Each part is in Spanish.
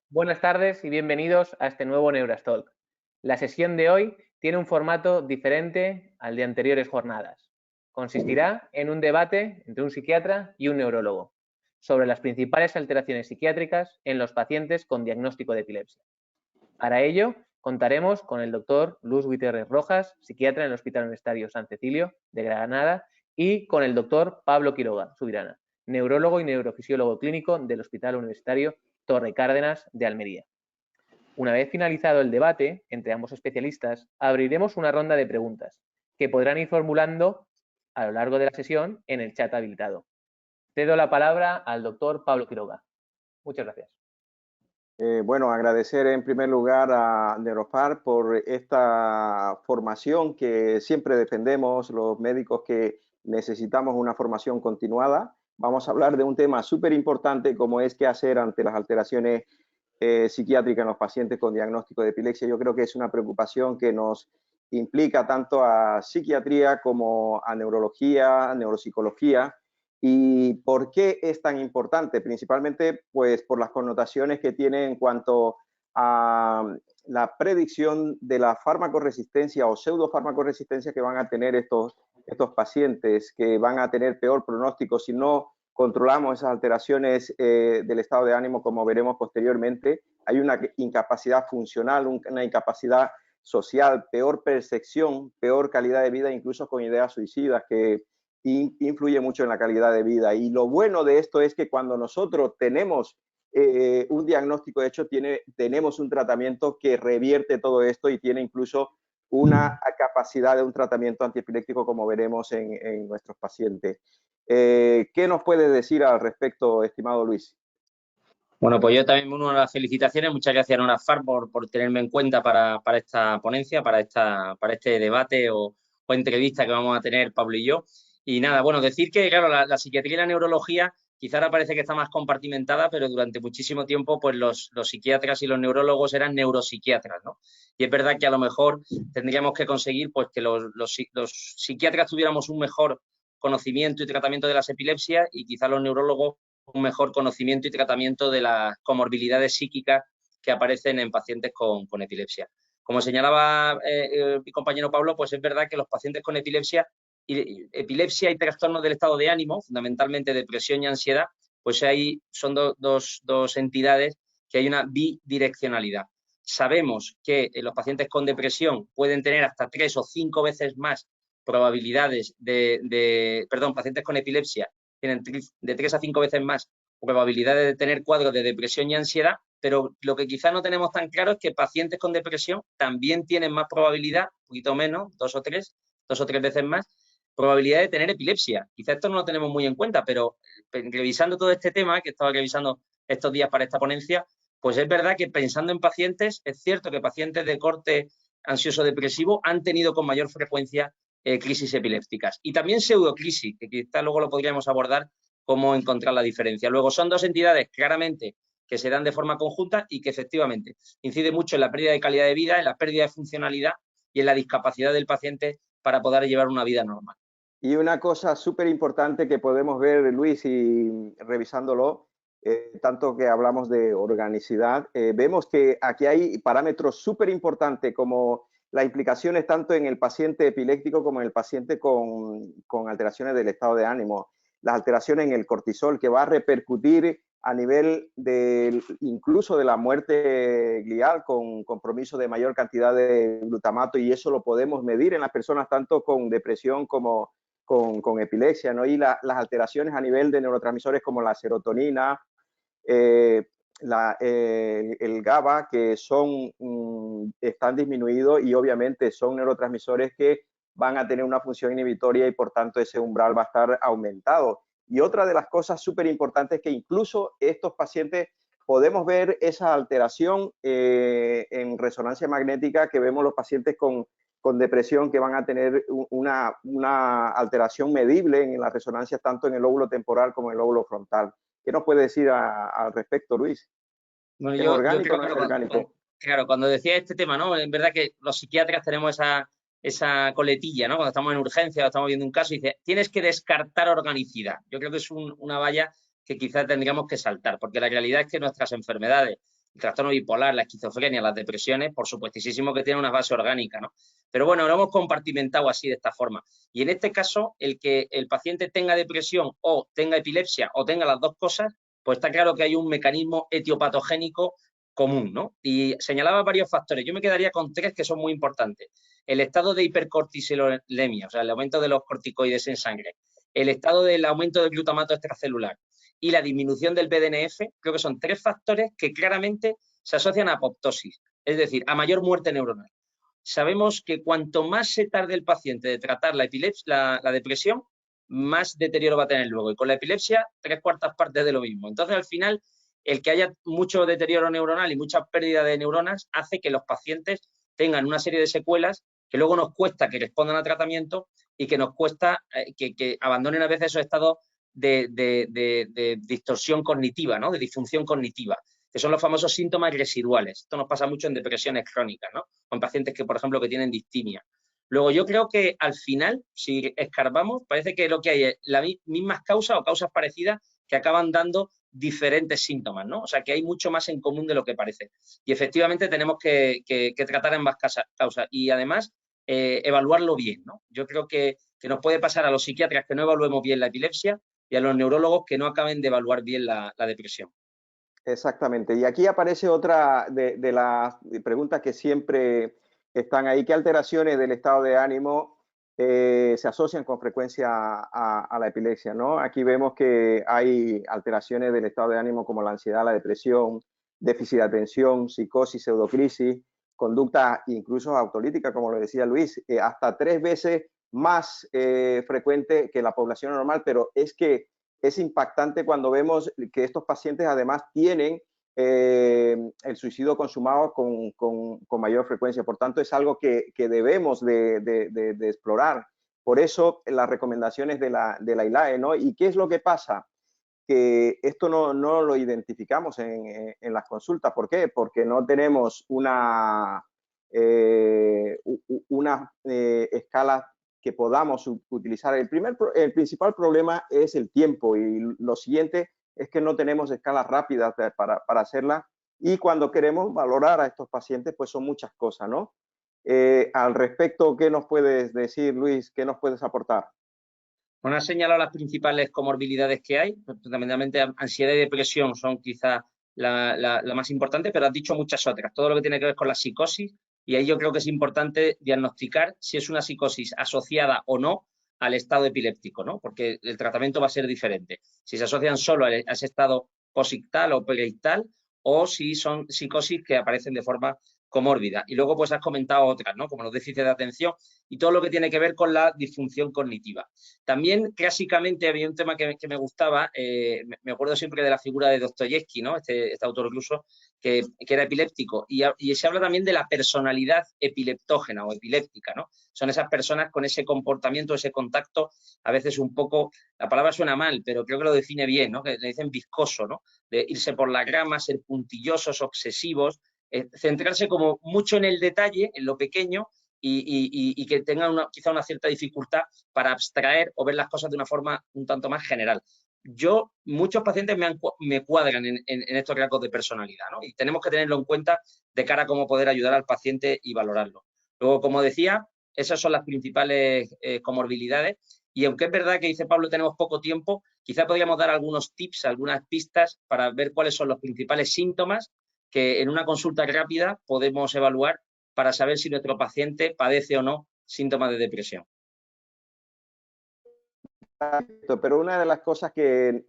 Buenas tardes y bienvenidos a este nuevo Neurastalk. La sesión de hoy tiene un formato diferente al de anteriores jornadas. Consistirá en un debate entre un psiquiatra y un neurólogo sobre las principales alteraciones psiquiátricas en los pacientes con diagnóstico de epilepsia. Para ello, contaremos con el doctor Luz Gutiérrez Rojas, psiquiatra en el Hospital Universitario San Cecilio de Granada, y con el doctor Pablo Quiroga Subirana, neurólogo y neurofisiólogo clínico del Hospital Universitario Torre Cárdenas de Almería. Una vez finalizado el debate entre ambos especialistas, abriremos una ronda de preguntas que podrán ir formulando a lo largo de la sesión en el chat habilitado. Cedo la palabra al doctor Pablo Quiroga. Muchas gracias. Bueno, agradecer en primer lugar a Neuropar por esta formación que siempre defendemos los médicos que necesitamos una formación continuada. Vamos a hablar de un tema súper importante como es qué hacer ante las alteraciones psiquiátricas en los pacientes con diagnóstico de epilepsia. Yo creo que es una preocupación que nos implica tanto a psiquiatría como a neurología, neuropsicología. ¿Y por qué es tan importante? Principalmente pues por las connotaciones que tiene en cuanto a la predicción de la farmacoresistencia o pseudofarmacoresistencia que van a tener estos pacientes, que van a tener peor pronóstico si no controlamos esas alteraciones del estado de ánimo, como veremos posteriormente. Hay una incapacidad funcional, una incapacidad social, peor percepción, peor calidad de vida, incluso con ideas suicidas que influye mucho en la calidad de vida. Y lo bueno de esto es que cuando nosotros tenemos un diagnóstico, de hecho tenemos un tratamiento que revierte todo esto y tiene incluso una capacidad de un tratamiento antiepiléptico, como veremos en nuestros pacientes. ¿Qué nos puedes decir al respecto, estimado Luis? Bueno, pues yo también me uno a las felicitaciones. Muchas gracias a NORADFAR por tenerme en cuenta para esta ponencia, para este debate o entrevista que vamos a tener Pablo y yo. Y nada, bueno, decir que, claro, la psiquiatría y la neurología quizá ahora parece que está más compartimentada, pero durante muchísimo tiempo pues los psiquiatras y los neurólogos eran neuropsiquiatras, ¿no? Y es verdad que a lo mejor tendríamos que conseguir pues que los psiquiatras tuviéramos un mejor conocimiento y tratamiento de las epilepsias y quizá los neurólogos un mejor conocimiento y tratamiento de las comorbilidades psíquicas que aparecen en pacientes con epilepsia. Como señalaba mi compañero Pablo, pues es verdad que los pacientes con epilepsia y trastornos del estado de ánimo, fundamentalmente depresión y ansiedad, pues ahí son dos entidades que hay una bidireccionalidad. Sabemos que los pacientes con depresión pueden tener hasta 3 o 5 veces más probabilidades pacientes con epilepsia tienen de 3 a 5 veces más probabilidades de tener cuadros de depresión y ansiedad, pero lo que quizás no tenemos tan claro es que pacientes con depresión también tienen más probabilidad, un poquito menos, 2 o 3 veces más, probabilidad de tener epilepsia. Quizás esto no lo tenemos muy en cuenta, pero revisando todo este tema, que estaba revisando estos días para esta ponencia, pues es verdad que pensando en pacientes, es cierto que pacientes de corte ansioso-depresivo han tenido con mayor frecuencia crisis epilépticas. Y también pseudocrisis, que quizás luego lo podríamos abordar cómo encontrar la diferencia. Luego son dos entidades claramente que se dan de forma conjunta y que efectivamente incide mucho en la pérdida de calidad de vida, en la pérdida de funcionalidad y en la discapacidad del paciente para poder llevar una vida normal. Y una cosa súper importante que podemos ver, Luis, y revisándolo, tanto que hablamos de organicidad, vemos que aquí hay parámetros súper importantes como las implicaciones tanto en el paciente epiléptico como en el paciente con alteraciones del estado de ánimo, las alteraciones en el cortisol, que va a repercutir a nivel incluso de la muerte glial con compromiso de mayor cantidad de glutamato, y eso lo podemos medir en las personas tanto con depresión como con epilepsia, ¿no? Y las alteraciones a nivel de neurotransmisores como la serotonina, el GABA, que están disminuidos y obviamente son neurotransmisores que van a tener una función inhibitoria y por tanto ese umbral va a estar aumentado. Y otra de las cosas súper importantes es que incluso estos pacientes podemos ver esa alteración en resonancia magnética que vemos los pacientes con depresión que van a tener una alteración medible en las resonancias tanto en el lóbulo temporal como en el lóbulo frontal. ¿Qué nos puede decir al respecto, Luis? Bueno, ¿Es orgánico o no es orgánico? Claro, cuando decía este tema, ¿no? Es verdad que los psiquiatras tenemos esa coletilla, ¿no? Cuando estamos en urgencia o estamos viendo un caso y dice, tienes que descartar organicidad. Yo creo que es una valla que quizás tendríamos que saltar, porque la realidad es que nuestras enfermedades el trastorno bipolar, la esquizofrenia, las depresiones, por supuestísimo que tienen una base orgánica, ¿no? Pero bueno, lo hemos compartimentado así de esta forma. Y en este caso, el que el paciente tenga depresión o tenga epilepsia o tenga las dos cosas, pues está claro que hay un mecanismo etiopatogénico común, ¿no? Y señalaba varios factores. Yo me quedaría con 3 que son muy importantes. El estado de hipercortisolemia, o sea, el aumento de los corticoides en sangre, el estado del aumento del glutamato extracelular y la disminución del BDNF, creo que son 3 factores que claramente se asocian a apoptosis, es decir, a mayor muerte neuronal. Sabemos que cuanto más se tarde el paciente de tratar la depresión, más deterioro va a tener luego. Y con la epilepsia, 3/4 partes de lo mismo. Entonces, al final, el que haya mucho deterioro neuronal y mucha pérdida de neuronas hace que los pacientes tengan una serie de secuelas que luego nos cuesta que respondan a tratamiento y que nos cuesta que abandonen a veces esos estados de distorsión cognitiva, ¿no? De disfunción cognitiva, que son los famosos síntomas residuales. Esto nos pasa mucho en depresiones crónicas, ¿no? O en pacientes que, por ejemplo, que tienen distimia. Luego, yo creo que al final, si escarbamos, parece que lo que hay es las mismas causas o causas parecidas que acaban dando diferentes síntomas, ¿no? O sea, que hay mucho más en común de lo que parece. Y efectivamente tenemos que tratar ambas causas y además evaluarlo bien, ¿no? Yo creo que nos puede pasar a los psiquiatras que no evaluemos bien la epilepsia y a los neurólogos que no acaben de evaluar bien la depresión. Exactamente. Y aquí aparece otra de las preguntas que siempre están ahí. ¿Qué alteraciones del estado de ánimo se asocian con frecuencia a la epilepsia, ¿no? Aquí vemos que hay alteraciones del estado de ánimo como la ansiedad, la depresión, déficit de atención, psicosis, pseudocrisis, conducta incluso autolítica, como lo decía Luis, hasta 3 veces más frecuente que la población normal, pero es que es impactante cuando vemos que estos pacientes además tienen el suicidio consumado con mayor frecuencia. Por tanto, es algo que debemos de explorar. Por eso, las recomendaciones de la ILAE, ¿no? ¿Y qué es lo que pasa? Que esto no lo identificamos en las consultas. ¿Por qué? Porque no tenemos una escala que podamos utilizar. El principal problema es el tiempo y lo siguiente es que no tenemos escalas rápidas para hacerla y cuando queremos valorar a estos pacientes pues son muchas cosas, ¿no? Al respecto, ¿qué nos puedes decir, Luis? ¿Qué nos puedes aportar? Bueno, has señalado las principales comorbilidades que hay, fundamentalmente ansiedad y depresión son quizás la más importante, pero has dicho muchas otras, todo lo que tiene que ver con la psicosis, y ahí yo creo que es importante diagnosticar si es una psicosis asociada o no al estado epiléptico, ¿no? Porque el tratamiento va a ser diferente. Si se asocian solo a ese estado posictal o preictal o si son psicosis que aparecen de forma comórbida. Y luego pues has comentado otras, ¿no? Como los déficits de atención y todo lo que tiene que ver con la disfunción cognitiva. También, clásicamente, había un tema que me gustaba, me acuerdo siempre de la figura de Dostoyevsky, ¿no? Este autor ruso, que era epiléptico, y se habla también de la personalidad epileptógena o epiléptica, ¿no? Son esas personas con ese comportamiento, ese contacto, a veces un poco, la palabra suena mal, pero creo que lo define bien, ¿no? Que le dicen viscoso, ¿no? De irse por la grama, ser puntillosos, obsesivos, centrarse como mucho en el detalle, en lo pequeño, y que tengan quizá una cierta dificultad para abstraer o ver las cosas de una forma un tanto más general. Muchos pacientes me cuadran en estos rasgos de personalidad, ¿no? Y tenemos que tenerlo en cuenta de cara a cómo poder ayudar al paciente y valorarlo. Luego, como decía, esas son las principales comorbilidades. Y aunque es verdad que dice Pablo, tenemos poco tiempo, quizá podríamos dar algunos tips, algunas pistas para ver cuáles son los principales síntomas que en una consulta rápida podemos evaluar para saber si nuestro paciente padece o no síntomas de depresión. Pero una de las cosas que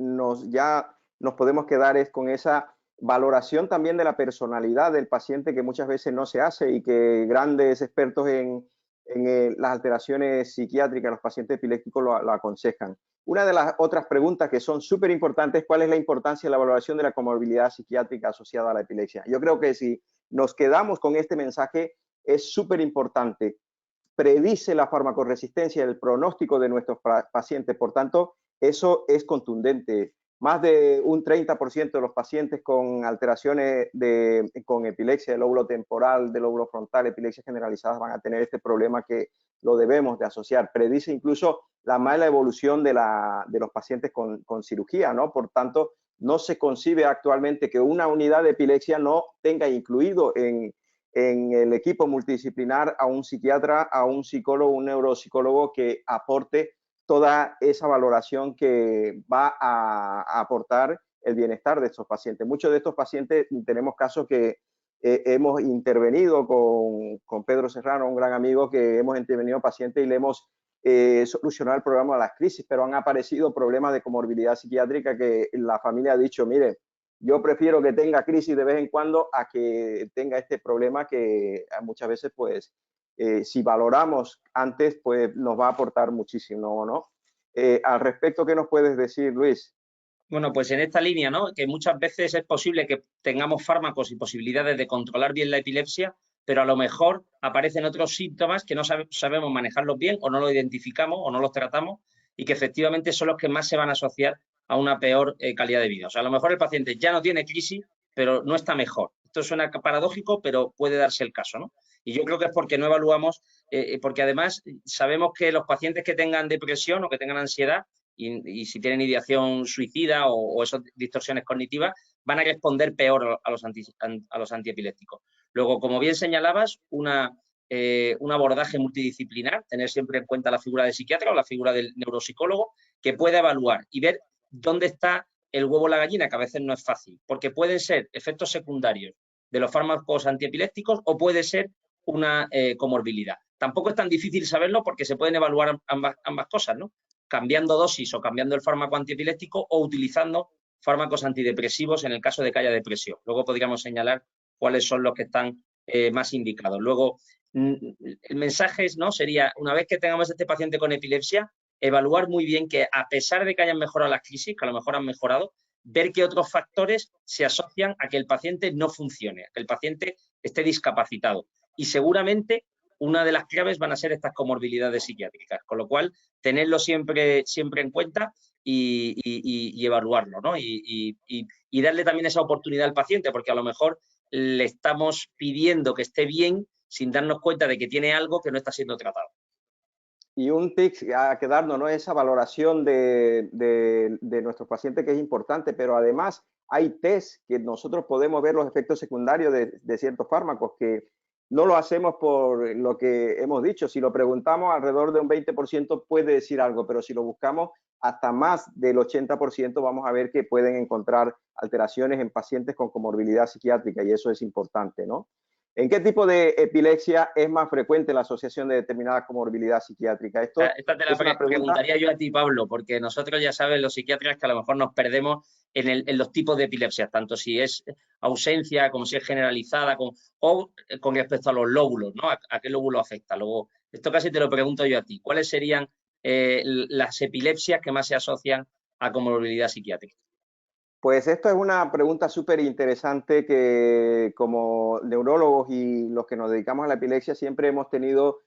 ya nos podemos quedar es con esa valoración también de la personalidad del paciente que muchas veces no se hace y que grandes expertos en las alteraciones psiquiátricas, los pacientes epilépticos lo aconsejan. Una de las otras preguntas que son súper importantes, ¿cuál es la importancia de la valoración de la comorbilidad psiquiátrica asociada a la epilepsia? Yo creo que si nos quedamos con este mensaje, es súper importante. Predice la farmacoresistencia, el pronóstico de nuestros pacientes. Por tanto, eso es contundente. Más de un 30% de los pacientes con alteraciones con epilepsia del lóbulo temporal, del lóbulo frontal, epilepsia generalizadas, van a tener este problema que lo debemos de asociar. Predice incluso la mala evolución de los pacientes con cirugía, ¿no? Por tanto, no se concibe actualmente que una unidad de epilepsia no tenga incluido en el equipo multidisciplinar a un psiquiatra, a un psicólogo, un neuropsicólogo que aporte toda esa valoración que va a aportar el bienestar de estos pacientes. Muchos de estos pacientes, tenemos casos que hemos intervenido con Pedro Serrano, un gran amigo, que hemos intervenido pacientes y le hemos solucionado el problema de las crisis, pero han aparecido problemas de comorbilidad psiquiátrica que la familia ha dicho, mire, yo prefiero que tenga crisis de vez en cuando a que tenga este problema que muchas veces, pues, si valoramos antes, pues nos va a aportar muchísimo, ¿no? Al respecto, ¿qué nos puedes decir, Luis? Bueno, pues en esta línea, ¿no? Que muchas veces es posible que tengamos fármacos y posibilidades de controlar bien la epilepsia, pero a lo mejor aparecen otros síntomas que no sabemos manejarlos bien o no los identificamos o no los tratamos y que efectivamente son los que más se van a asociar a una peor calidad de vida. O sea, a lo mejor el paciente ya no tiene crisis, pero no está mejor. Esto suena paradójico, pero puede darse el caso, ¿no? Y yo creo que es porque no evaluamos, porque además sabemos que los pacientes que tengan depresión o que tengan ansiedad y si tienen ideación suicida o esas distorsiones cognitivas, van a responder peor a los antiepilépticos. Luego, como bien señalabas, un abordaje multidisciplinar, tener siempre en cuenta la figura del psiquiatra o la figura del neuropsicólogo, que pueda evaluar y ver dónde está el huevo o la gallina, que a veces no es fácil, porque pueden ser efectos secundarios de los fármacos antiepilépticos o puede ser una comorbilidad. Tampoco es tan difícil saberlo porque se pueden evaluar ambas cosas, ¿no? Cambiando dosis o cambiando el fármaco antiepiléptico o utilizando fármacos antidepresivos en el caso de que haya depresión. Luego podríamos señalar cuáles son los que están más indicados. Luego, el mensaje ¿no? sería, una vez que tengamos este paciente con epilepsia, evaluar muy bien que a pesar de que hayan mejorado las crisis, que a lo mejor han mejorado, ver qué otros factores se asocian a que el paciente no funcione, a que el paciente esté discapacitado. Y seguramente una de las claves van a ser estas comorbilidades psiquiátricas, con lo cual tenerlo siempre en cuenta y evaluarlo, ¿no? Y darle también esa oportunidad al paciente, porque a lo mejor le estamos pidiendo que esté bien sin darnos cuenta de que tiene algo que no está siendo tratado. Y un tip a quedarnos, ¿no? Esa valoración de nuestros pacientes que es importante, pero además hay test que nosotros podemos ver los efectos secundarios de ciertos fármacos que no lo hacemos por lo que hemos dicho. Si lo preguntamos, alrededor de un 20% puede decir algo, pero si lo buscamos hasta más del 80% vamos a ver que pueden encontrar alteraciones en pacientes con comorbilidad psiquiátrica y eso es importante, ¿no? ¿En qué tipo de epilepsia es más frecuente la asociación de determinada comorbilidad psiquiátrica? Esta te la preguntaría yo a ti, Pablo, porque nosotros ya sabes, los psiquiatras, que a lo mejor nos perdemos en los tipos de epilepsias, tanto si es ausencia como si es generalizada, o con respecto a los lóbulos, ¿no? ¿A qué lóbulo afecta? Luego, esto casi te lo pregunto yo a ti. ¿Cuáles serían las epilepsias que más se asocian a comorbilidad psiquiátrica? Pues esto es una pregunta súper interesante que como neurólogos y los que nos dedicamos a la epilepsia siempre hemos tenido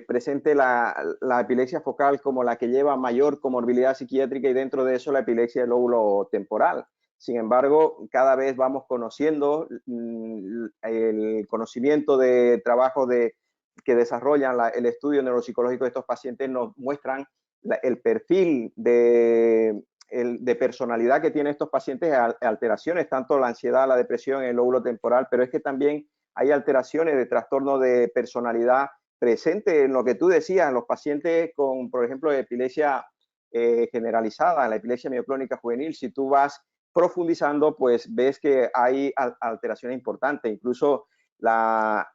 presente la epilepsia focal como la que lleva mayor comorbilidad psiquiátrica y dentro de eso la epilepsia del lóbulo temporal. Sin embargo, cada vez vamos conociendo el conocimiento de trabajo que desarrollan el estudio neuropsicológico de estos pacientes nos muestran el perfil de personalidad que tienen estos pacientes, alteraciones, tanto la ansiedad, la depresión, el lóbulo temporal, pero es que también hay alteraciones de trastorno de personalidad presente en lo que tú decías, en los pacientes con, por ejemplo, epilepsia generalizada, la epilepsia mioclónica juvenil. Si tú vas profundizando, pues ves que hay alteraciones importantes, incluso la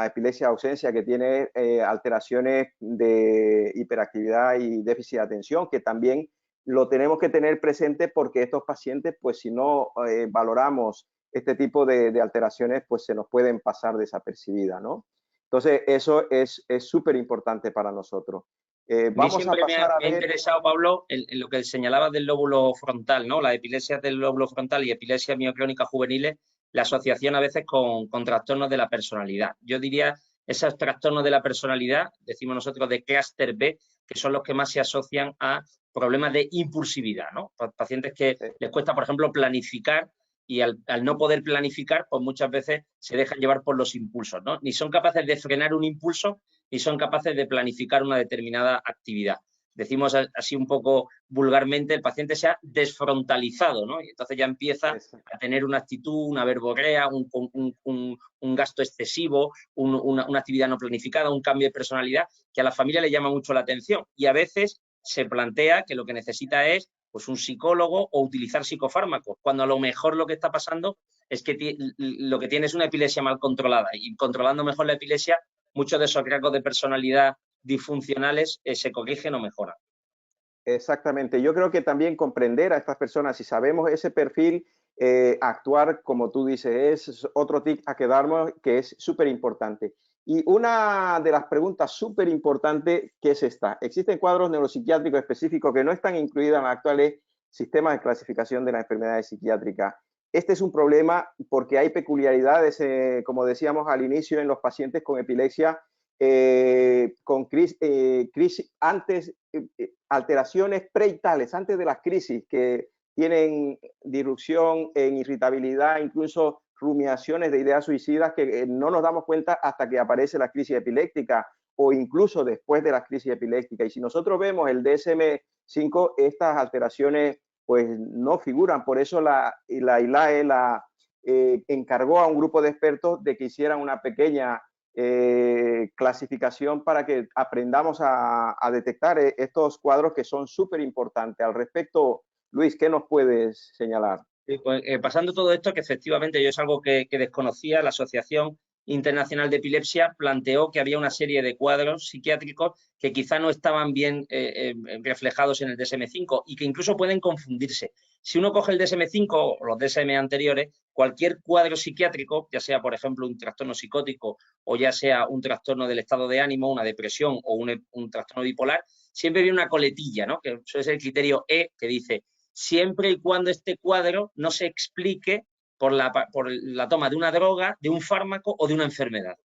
epilepsia ausencia que tiene alteraciones de hiperactividad y déficit de atención, que también lo tenemos que tener presente porque estos pacientes, pues si no valoramos este tipo de alteraciones, pues se nos pueden pasar desapercibidas, ¿no? Entonces, eso es súper importante para nosotros. Vamos a pasar a ver... Me ha interesado, Pablo, en lo que señalabas del lóbulo frontal, ¿no? La epilepsia del lóbulo frontal y epilepsia mioclónica juveniles, la asociación a veces con trastornos de la personalidad. Yo diría esos trastornos de la personalidad, decimos nosotros de clúster B, que son los que más se asocian a problemas de impulsividad, ¿no? Pacientes que les cuesta, por ejemplo, planificar y al no poder planificar, pues muchas veces se dejan llevar por los impulsos, ¿no? Ni son capaces de frenar un impulso, ni son capaces de planificar una determinada actividad. decimos así un poco vulgarmente, el paciente se ha desfrontalizado, ¿no? Y entonces ya empieza a tener una actitud, una verborrea, un gasto excesivo, una actividad no planificada, un cambio de personalidad que a la familia le llama mucho la atención. Y a veces se plantea que lo que necesita es pues un psicólogo o utilizar psicofármacos, cuando a lo mejor lo que está pasando es que lo que tiene es una epilepsia mal controlada, y controlando mejor la epilepsia, muchos de esos rasgos de personalidad disfuncionales se corrigen o mejoran. Exactamente. Yo creo que también comprender a estas personas, si sabemos ese perfil, actuar como tú dices, es otro tip a quedarnos que es súper importante. Y una de las preguntas súper importantes que es esta. ¿Existen cuadros neuropsiquiátricos específicos que no están incluidos en los actuales sistemas de clasificación de las enfermedades psiquiátricas? Este es un problema porque hay peculiaridades, como decíamos al inicio, en los pacientes con epilepsia, con crisis antes, alteraciones preitales, antes de las crisis, que tienen disrupción en irritabilidad, incluso rumiaciones de ideas suicidas que no nos damos cuenta hasta que aparece la crisis epiléptica o incluso después de la crisis epiléptica. Y si nosotros vemos el DSM-5, estas alteraciones pues no figuran. Por eso la ILAE encargó a un grupo de expertos de que hicieran una pequeña clasificación para que aprendamos a detectar estos cuadros que son súper importantes. Al respecto, Luis, ¿qué nos puedes señalar? Sí, pues, pasando todo esto, que efectivamente yo es algo que desconocía, la Asociación Internacional de Epilepsia planteó que había una serie de cuadros psiquiátricos que quizá no estaban bien reflejados en el DSM-5 y que incluso pueden confundirse. Si uno coge el DSM-5 o los DSM anteriores, cualquier cuadro psiquiátrico, ya sea, por ejemplo, un trastorno psicótico o ya sea un trastorno del estado de ánimo, una depresión o un trastorno bipolar, siempre viene una coletilla, ¿no? Que suele ser el criterio E, que dice siempre y cuando este cuadro no se explique por la toma de una droga, de un fármaco o de una enfermedad.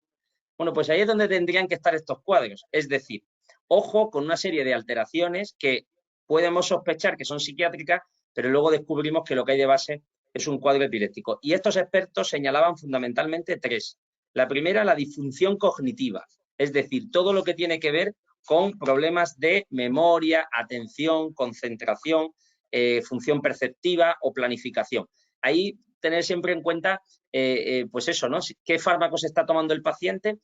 Bueno, pues ahí es donde tendrían que estar estos cuadros. Es decir, ojo con una serie de alteraciones que podemos sospechar que son psiquiátricas, pero luego descubrimos que lo que hay de base es un cuadro epiléptico. Y estos expertos señalaban fundamentalmente tres. La primera, la disfunción cognitiva, es decir, todo lo que tiene que ver con problemas de memoria, atención, concentración, función perceptiva o planificación. Ahí tener siempre en cuenta, pues eso, ¿no? ¿Qué fármacos está tomando el paciente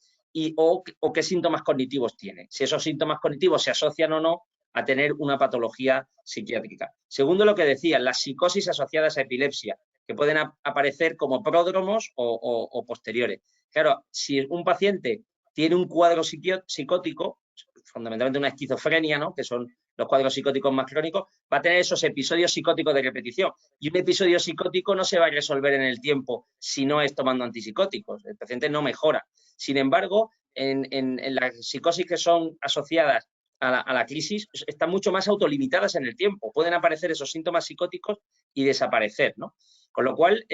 o qué síntomas cognitivos tiene? Si esos síntomas cognitivos se asocian o no a tener una patología psiquiátrica. Segundo, lo que decía, las psicosis asociadas a epilepsia, que pueden aparecer como pródromos o posteriores. Claro, si un paciente tiene un cuadro psicótico, fundamentalmente una esquizofrenia, ¿no? Que son los cuadros psicóticos más crónicos, va a tener esos episodios psicóticos de repetición. Y un episodio psicótico no se va a resolver en el tiempo si no es tomando antipsicóticos. El paciente no mejora. Sin embargo, en las psicosis que son asociadas a la crisis están mucho más autolimitadas en el tiempo. Pueden aparecer esos síntomas psicóticos y desaparecer, ¿no? Con lo cual,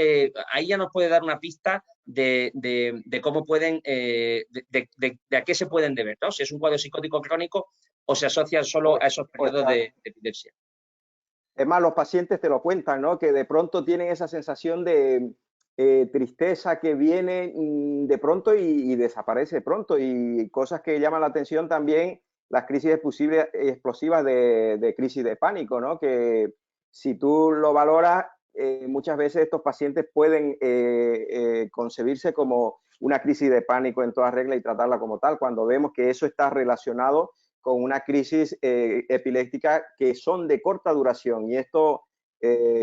ahí ya nos puede dar una pista de cómo pueden, de a qué se pueden deber, ¿no? Si es un cuadro psicótico crónico o se asocia solo a esos periodos de epilepsia. Es más, los pacientes te lo cuentan, ¿no? Que de pronto tienen esa sensación de tristeza que viene de pronto y desaparece de pronto. Y cosas que llaman la atención también, las crisis explosivas de crisis de pánico, ¿no? Que si tú lo valoras, muchas veces estos pacientes pueden concebirse como una crisis de pánico en toda regla y tratarla como tal, cuando vemos que eso está relacionado con una crisis epiléptica que son de corta duración. Y esto,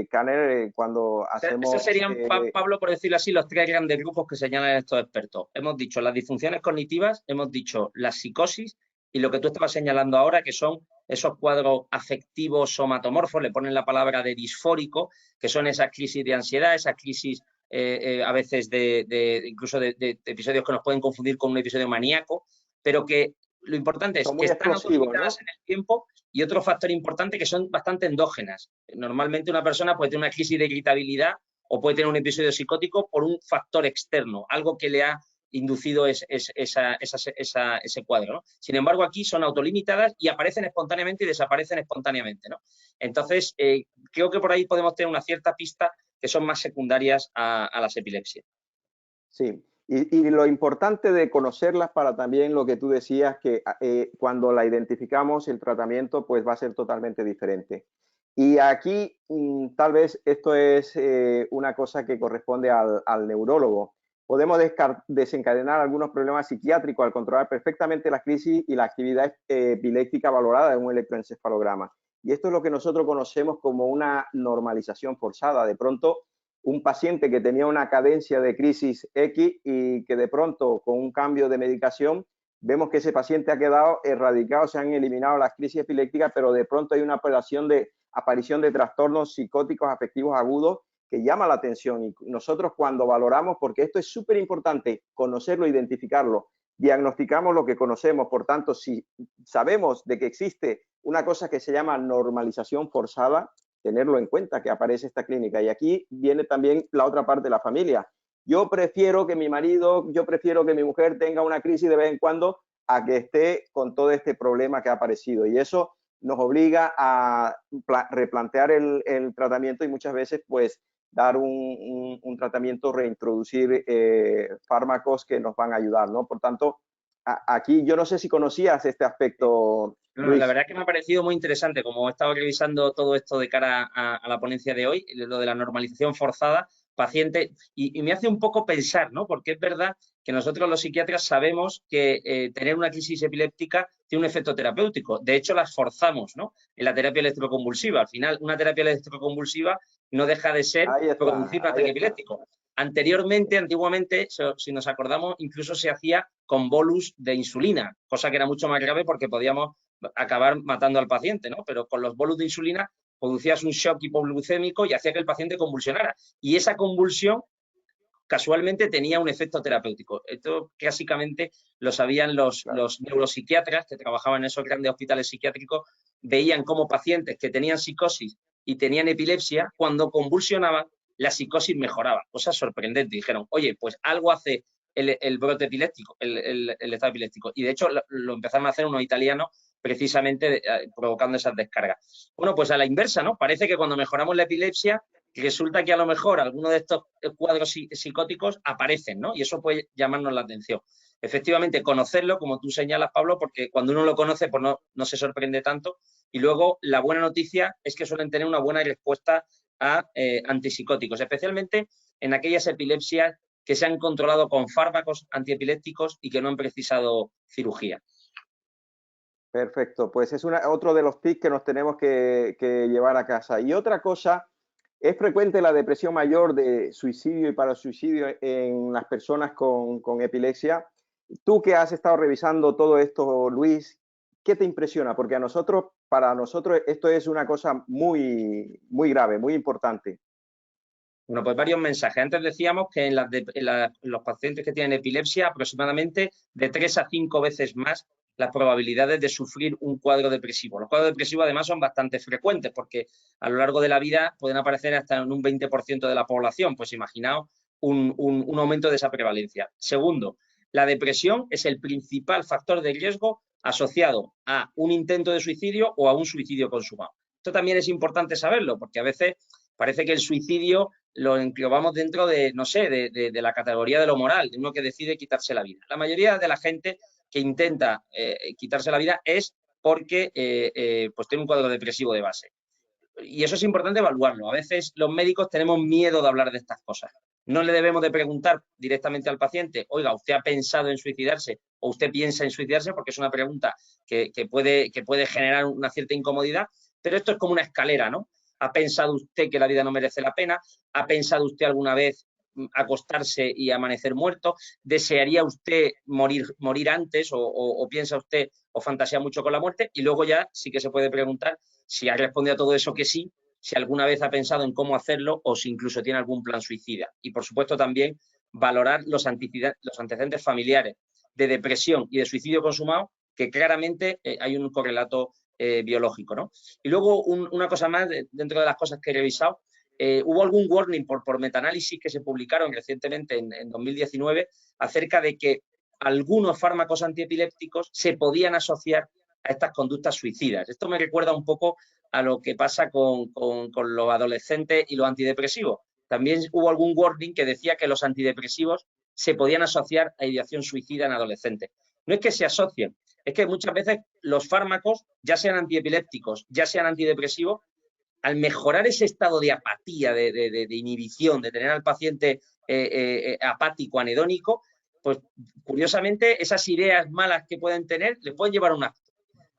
Kanner, cuando hacemos... Esos serían, Pablo, por decirlo así, los tres grandes grupos que señalan estos expertos. Hemos dicho las disfunciones cognitivas, hemos dicho la psicosis y lo que tú estabas señalando ahora, que son esos cuadros afectivos somatomorfos, le ponen la palabra de disfórico, que son esas crisis de ansiedad, esas crisis a veces incluso de episodios que nos pueden confundir con un episodio maníaco, pero que lo importante es que están autolimitadas, ¿no?, en el tiempo, y otro factor importante que son bastante endógenas. Normalmente una persona puede tener una crisis de irritabilidad o puede tener un episodio psicótico por un factor externo, algo que le ha inducido ese cuadro, ¿no? Sin embargo, aquí son autolimitadas y aparecen espontáneamente y desaparecen espontáneamente, ¿no? Entonces, creo que por ahí podemos tener una cierta pista que son más secundarias a las epilepsias. Sí. Y lo importante de conocerlas para también lo que tú decías, que cuando la identificamos, el tratamiento pues va a ser totalmente diferente. Y aquí tal vez esto es una cosa que corresponde al neurólogo. Podemos desencadenar algunos problemas psiquiátricos al controlar perfectamente la crisis y la actividad epiléptica valorada en un electroencefalograma. Y esto es lo que nosotros conocemos como una normalización forzada. De pronto, un paciente que tenía una cadencia de crisis X y que de pronto con un cambio de medicación vemos que ese paciente ha quedado erradicado, se han eliminado las crisis epilépticas, pero de pronto hay una aparición de trastornos psicóticos afectivos agudos que llama la atención. Y nosotros cuando valoramos, porque esto es súper importante, conocerlo, identificarlo, diagnosticamos lo que conocemos. Por tanto, si sabemos de que existe una cosa que se llama normalización forzada, tenerlo en cuenta que aparece esta clínica. Y aquí viene también la otra parte de la familia. Yo prefiero que mi marido, yo prefiero que mi mujer tenga una crisis de vez en cuando a que esté con todo este problema que ha aparecido. Y eso nos obliga a replantear el tratamiento y muchas veces pues dar un tratamiento, reintroducir fármacos que nos van a ayudar, ¿no? Por tanto, aquí yo no sé si conocías este aspecto, Luis. La verdad es que me ha parecido muy interesante, como he estado revisando todo esto de cara a la ponencia de hoy, lo de la normalización forzada, paciente, y me hace un poco pensar, ¿no? Porque es verdad que nosotros los psiquiatras sabemos que tener una crisis epiléptica tiene un efecto terapéutico. De hecho, las forzamos, ¿no? En la terapia electroconvulsiva. Al final, una terapia electroconvulsiva no deja de ser producir un ataque epiléptico. Antiguamente, si nos acordamos, incluso se hacía con bolus de insulina, cosa que era mucho más grave porque podíamos acabar matando al paciente, ¿no? Pero con los bolus de insulina producías un shock hipoglucémico y hacía que el paciente convulsionara. Y esa convulsión casualmente tenía un efecto terapéutico. Esto básicamente lo sabían los neuropsiquiatras que trabajaban en esos grandes hospitales psiquiátricos, veían cómo pacientes que tenían psicosis y tenían epilepsia, cuando convulsionaban, la psicosis mejoraba. Cosa sorprendente. Dijeron, oye, pues algo hace el brote epiléptico, el estado epiléptico. Y de hecho lo empezaron a hacer unos italianos precisamente provocando esas descargas. Bueno, pues a la inversa, ¿no? Parece que cuando mejoramos la epilepsia, resulta que a lo mejor algunos de estos cuadros psicóticos aparecen, ¿no? Y eso puede llamarnos la atención. Efectivamente, conocerlo, como tú señalas, Pablo, porque cuando uno lo conoce, pues no se sorprende tanto. Y luego, la buena noticia es que suelen tener una buena respuesta a antipsicóticos, especialmente en aquellas epilepsias que se han controlado con fármacos antiepilépticos y que no han precisado cirugía. Perfecto, pues es otro de los tips que nos tenemos que llevar a casa. Y otra cosa, es frecuente la depresión mayor de suicidio y parasuicidio en las personas con epilepsia. Tú que has estado revisando todo esto, Luis, ¿qué te impresiona? Porque para nosotros esto es una cosa muy, muy grave, muy importante. Bueno, pues varios mensajes. Antes decíamos que en los pacientes que tienen epilepsia, aproximadamente de 3 a 5 veces más las probabilidades de sufrir un cuadro depresivo. Los cuadros depresivos además son bastante frecuentes porque a lo largo de la vida pueden aparecer hasta en un 20% de la población. Pues imaginaos un aumento de esa prevalencia. Segundo, la depresión es el principal factor de riesgo asociado a un intento de suicidio o a un suicidio consumado. Esto también es importante saberlo porque a veces parece que el suicidio lo englobamos dentro de, no sé, de la categoría de lo moral, de uno que decide quitarse la vida. La mayoría de la gente que intenta quitarse la vida es porque pues tiene un cuadro depresivo de base. Y eso es importante evaluarlo. A veces los médicos tenemos miedo de hablar de estas cosas. No le debemos de preguntar directamente al paciente, oiga, ¿usted ha pensado en suicidarse o usted piensa en suicidarse? Porque es una pregunta que puede generar una cierta incomodidad, pero esto es como una escalera, ¿no? ¿Ha pensado usted que la vida no merece la pena? ¿Ha pensado usted alguna vez acostarse y amanecer muerto? ¿Desearía usted morir antes o piensa usted o fantasea mucho con la muerte? Y luego ya sí que se puede preguntar si ha respondido a todo eso que sí, si alguna vez ha pensado en cómo hacerlo o si incluso tiene algún plan suicida. Y por supuesto también valorar los antecedentes familiares de depresión y de suicidio consumado, que claramente hay un correlato biológico, ¿no? Y luego una cosa más, dentro de las cosas que he revisado, hubo algún warning por metaanálisis que se publicaron recientemente en 2019 acerca de que algunos fármacos antiepilépticos se podían asociar a estas conductas suicidas. Esto me recuerda un poco a lo que pasa con los adolescentes y los antidepresivos. También hubo algún warning que decía que los antidepresivos se podían asociar a ideación suicida en adolescentes. No es que se asocien, es que muchas veces los fármacos, ya sean antiepilépticos, ya sean antidepresivos, al mejorar ese estado de apatía, de inhibición, de tener al paciente apático, anhedónico, pues curiosamente esas ideas malas que pueden tener les pueden llevar a un acto.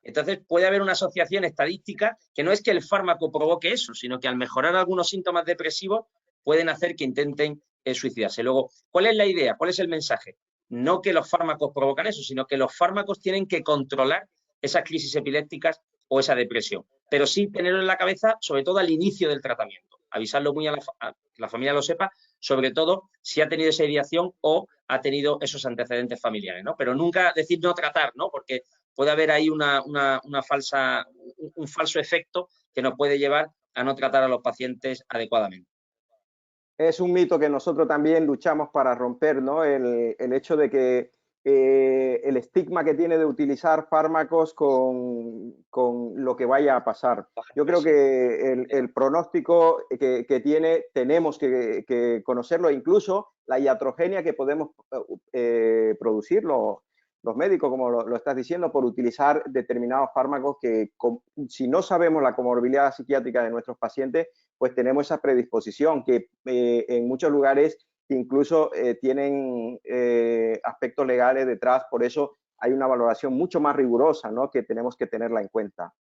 Entonces puede haber una asociación estadística que no es que el fármaco provoque eso, sino que al mejorar algunos síntomas depresivos pueden hacer que intenten suicidarse. Luego, ¿cuál es la idea? ¿Cuál es el mensaje? No que los fármacos provocan eso, sino que los fármacos tienen que controlar esas crisis epilépticas o esa depresión, pero sí tenerlo en la cabeza, sobre todo al inicio del tratamiento. Avisarlo muy a que la familia lo sepa, sobre todo si ha tenido esa ideación o ha tenido esos antecedentes familiares, ¿no? Pero nunca decir no tratar, ¿no? Porque puede haber ahí un falso efecto que nos puede llevar a no tratar a los pacientes adecuadamente. Es un mito que nosotros también luchamos para romper, ¿no? El hecho de que el estigma que tiene de utilizar fármacos con lo que vaya a pasar. Yo creo que el pronóstico que tiene tenemos que conocerlo, incluso la iatrogenia que podemos producir los médicos, como lo estás diciendo, por utilizar determinados fármacos que, si no sabemos la comorbilidad psiquiátrica de nuestros pacientes, pues tenemos esa predisposición que en muchos lugares incluso tienen aspectos legales detrás, por eso hay una valoración mucho más rigurosa, ¿no? Que tenemos que tenerla en cuenta.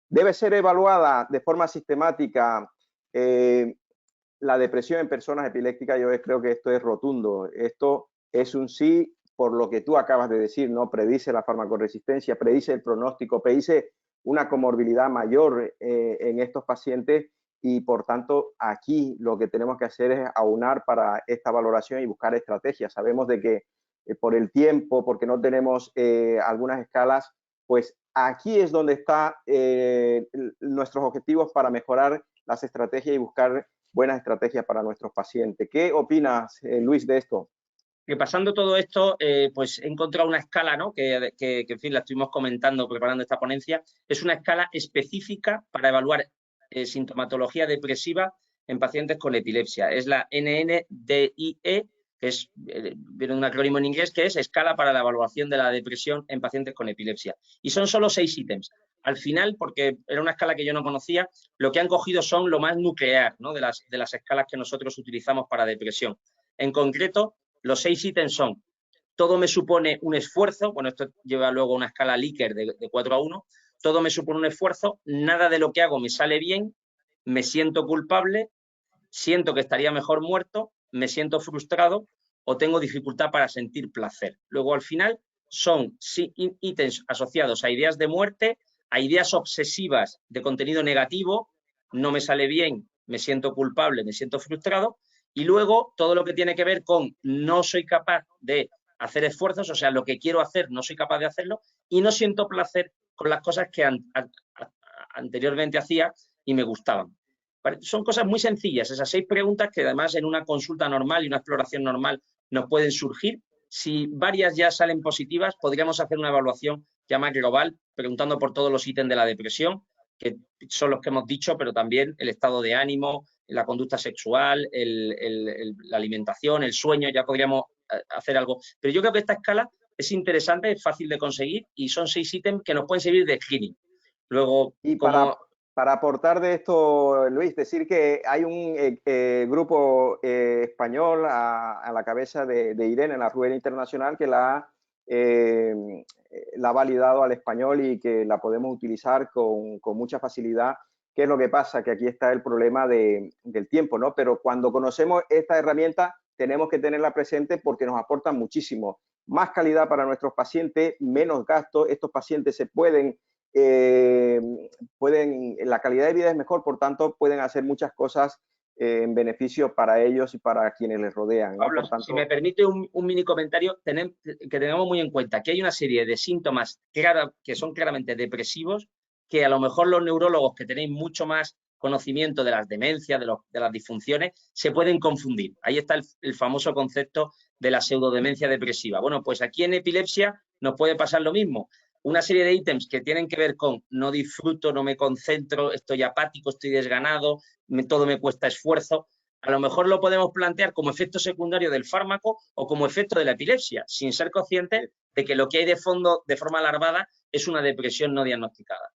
Debe ser evaluada de forma sistemática la depresión en personas epilépticas. Yo creo que esto es rotundo. Esto es un sí por lo que tú acabas de decir, ¿no? Predice la farmacoresistencia, predice el pronóstico, predice una comorbilidad mayor en estos pacientes. Y por tanto, aquí lo que tenemos que hacer es aunar para esta valoración y buscar estrategias. Sabemos de que por el tiempo, porque no tenemos algunas escalas, pues aquí es donde están nuestros objetivos para mejorar las estrategias y buscar buenas estrategias para nuestros pacientes. ¿Qué opinas, Luis, de esto? Que pasando todo esto, pues he encontrado una escala, ¿no? Que, en fin, la estuvimos comentando preparando esta ponencia. Es una escala específica para evaluar sintomatología depresiva en pacientes con epilepsia. Es la NNDIE, que es, viene un acrónimo en inglés, que es Escala para la Evaluación de la Depresión en Pacientes con Epilepsia. Y son solo 6 ítems. Al final, porque era una escala que yo no conocía, lo que han cogido son lo más nuclear, ¿no? de las escalas que nosotros utilizamos para depresión. En concreto, los 6 ítems son: todo me supone un esfuerzo, bueno, esto lleva luego una escala Likert de 4 a 1, todo me supone un esfuerzo, nada de lo que hago me sale bien, me siento culpable, siento que estaría mejor muerto, me siento frustrado o tengo dificultad para sentir placer. Luego, al final, son ítems asociados a ideas de muerte, a ideas obsesivas de contenido negativo, no me sale bien, me siento culpable, me siento frustrado, y luego todo lo que tiene que ver con no soy capaz de hacer esfuerzos, o sea, lo que quiero hacer no soy capaz de hacerlo y no siento placer con las cosas que anteriormente hacía y me gustaban. Son cosas muy sencillas, esas 6 preguntas que además en una consulta normal y una exploración normal nos pueden surgir. Si varias ya salen positivas, podríamos hacer una evaluación ya más global, preguntando por todos los ítems de la depresión, que son los que hemos dicho, pero también el estado de ánimo, la conducta sexual, la alimentación, el sueño, ya podríamos hacer algo. Pero yo creo que esta escala es interesante, es fácil de conseguir y son 6 ítems que nos pueden servir de screening. Luego, y para aportar de esto, Luis, decir que hay un grupo español a la cabeza de Irene en la Rueda Internacional que la ha validado al español y que la podemos utilizar con mucha facilidad. ¿Qué es lo que pasa? Que aquí está el problema del tiempo, ¿no? Pero cuando conocemos esta herramienta tenemos que tenerla presente porque nos aporta muchísimo. Más calidad para nuestros pacientes, menos gastos. Estos pacientes se la calidad de vida es mejor, por tanto, pueden hacer muchas cosas en beneficio para ellos y para quienes les rodean, ¿no? Pablo, por tanto, si me permite un mini comentario, que tengamos muy en cuenta que hay una serie de síntomas que son claramente depresivos, que a lo mejor los neurólogos que tenéis mucho más conocimiento de las demencias, de las disfunciones, se pueden confundir. Ahí está el famoso concepto de la pseudodemencia depresiva. Bueno, pues aquí en epilepsia nos puede pasar lo mismo. Una serie de ítems que tienen que ver con no disfruto, no me concentro, estoy apático, estoy desganado, todo me cuesta esfuerzo. a lo mejor lo podemos plantear como efecto secundario del fármaco o como efecto de la epilepsia, sin ser conscientes de que lo que hay de fondo, de forma larvada, es una depresión no diagnosticada.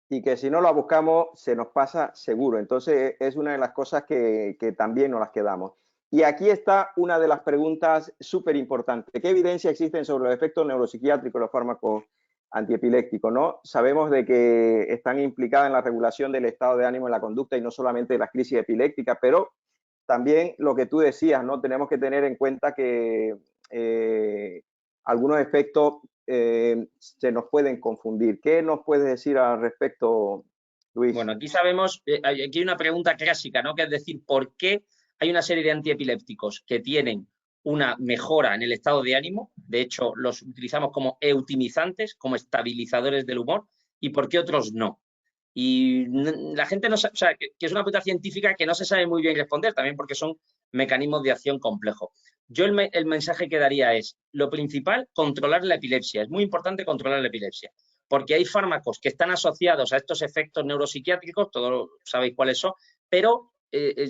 Y que si no la buscamos, se nos pasa seguro. Entonces, es una de las cosas que también nos las quedamos. Y aquí está una de las preguntas súper importantes. ¿Qué evidencia existen sobre los efectos neuropsiquiátricos de los fármacos antiepilépticos, ¿no? Sabemos de que están implicadas en la regulación del estado de ánimo en la conducta y no solamente de las crisis epilépticas, pero también lo que tú decías, ¿no? Tenemos que tener en cuenta que algunos efectos se nos pueden confundir. ¿Qué nos puedes decir al respecto, Luis? Bueno, aquí sabemos, aquí hay una pregunta clásica, ¿no? Que es decir, ¿por qué hay una serie de antiepilépticos que tienen una mejora en el estado de ánimo? De hecho, los utilizamos como eutimizantes, como estabilizadores del humor, y ¿por qué otros no? Y la gente no sabe, o sea, que es una pregunta científica que no se sabe muy bien responder, también porque son mecanismos de acción complejos. Yo el mensaje que daría es, lo principal, controlar la epilepsia. Es muy importante controlar la epilepsia, porque hay fármacos que están asociados a estos efectos neuropsiquiátricos, todos sabéis cuáles son, pero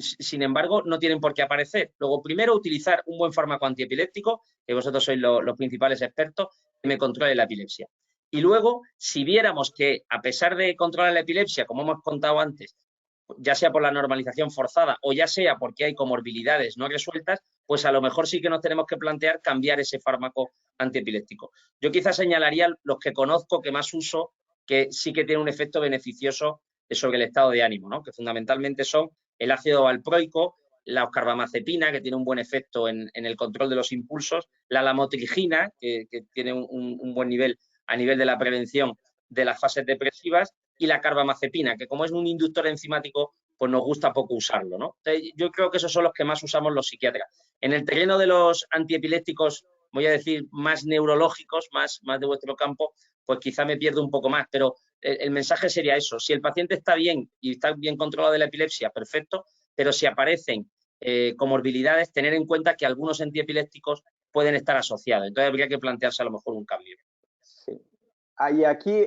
sin embargo no tienen por qué aparecer. Luego, primero, utilizar un buen fármaco antiepiléptico, que vosotros sois los principales expertos, que me controle la epilepsia. Y luego, si viéramos que a pesar de controlar la epilepsia, como hemos contado antes, ya sea por la normalización forzada o ya sea porque hay comorbilidades no resueltas, pues a lo mejor sí que nos tenemos que plantear cambiar ese fármaco antiepiléptico. Yo quizás señalaría los que conozco que más uso, que sí que tienen un efecto beneficioso sobre el estado de ánimo, ¿no? Que fundamentalmente son el ácido valproico, la carbamazepina, que tiene un buen efecto en el control de los impulsos, la lamotrigina, que tiene un buen nivel a nivel de la prevención de las fases depresivas, y la carbamazepina, que como es un inductor enzimático, pues nos gusta poco usarlo, ¿no? Entonces, yo creo que esos son los que más usamos los psiquiatras. En el terreno de los antiepilépticos, voy a decir, más neurológicos, más de vuestro campo, pues quizá me pierdo un poco más, pero el mensaje sería eso. Si el paciente está bien y está bien controlado de la epilepsia, perfecto, pero si aparecen comorbilidades, tener en cuenta que algunos antiepilépticos pueden estar asociados. Entonces habría que plantearse a lo mejor un cambio. Sí. Y aquí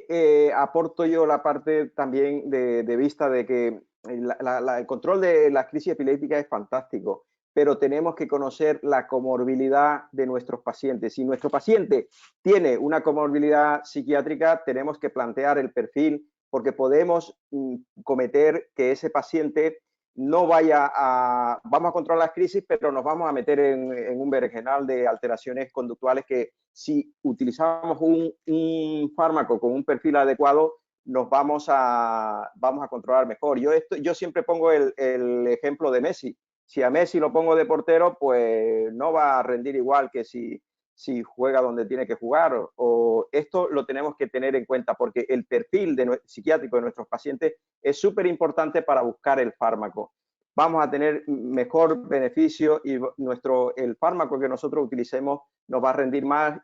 aporto yo la parte también de vista de que el control de las crisis epilépticas es fantástico, pero tenemos que conocer la comorbilidad de nuestros pacientes. Si nuestro paciente tiene una comorbilidad psiquiátrica, tenemos que plantear el perfil, porque podemos cometer que ese paciente no vaya a... Vamos a controlar las crisis, pero nos vamos a meter en un berenjenal de alteraciones conductuales que si utilizamos un fármaco con un perfil adecuado, nos vamos a controlar mejor. Yo siempre pongo el ejemplo de Messi. Si a Messi lo pongo de portero, pues no va a rendir igual que si juega donde tiene que jugar. O esto lo tenemos que tener en cuenta porque el perfil psiquiátrico de nuestros pacientes es súper importante para buscar el fármaco. Vamos a tener mejor beneficio y el fármaco que nosotros utilicemos nos va a rendir más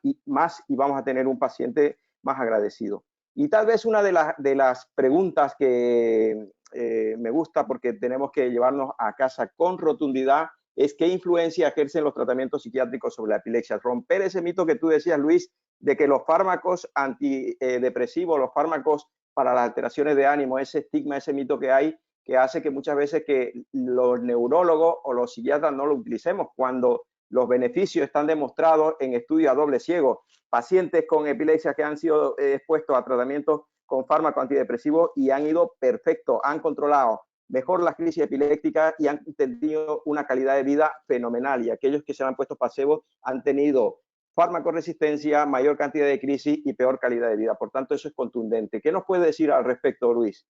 y vamos a tener un paciente más agradecido. Y tal vez una de las preguntas que me gusta porque tenemos que llevarnos a casa con rotundidad es qué influencia ejercen los tratamientos psiquiátricos sobre la epilepsia. Romper ese mito que tú decías, Luis, de que los fármacos antidepresivos, los fármacos para las alteraciones de ánimo, ese estigma, ese mito que hay, que hace que muchas veces que los neurólogos o los psiquiatras no lo utilicemos cuando los beneficios están demostrados en estudios a doble ciego. Pacientes con epilepsia que han sido expuestos a tratamientos con fármacos antidepresivos y han ido perfecto, han controlado mejor las crisis epilépticas y han tenido una calidad de vida fenomenal. Y aquellos que se han puesto pasivos han tenido farmacoresistencia, mayor cantidad de crisis y peor calidad de vida. Por tanto, eso es contundente. ¿Qué nos puede decir al respecto, Luis?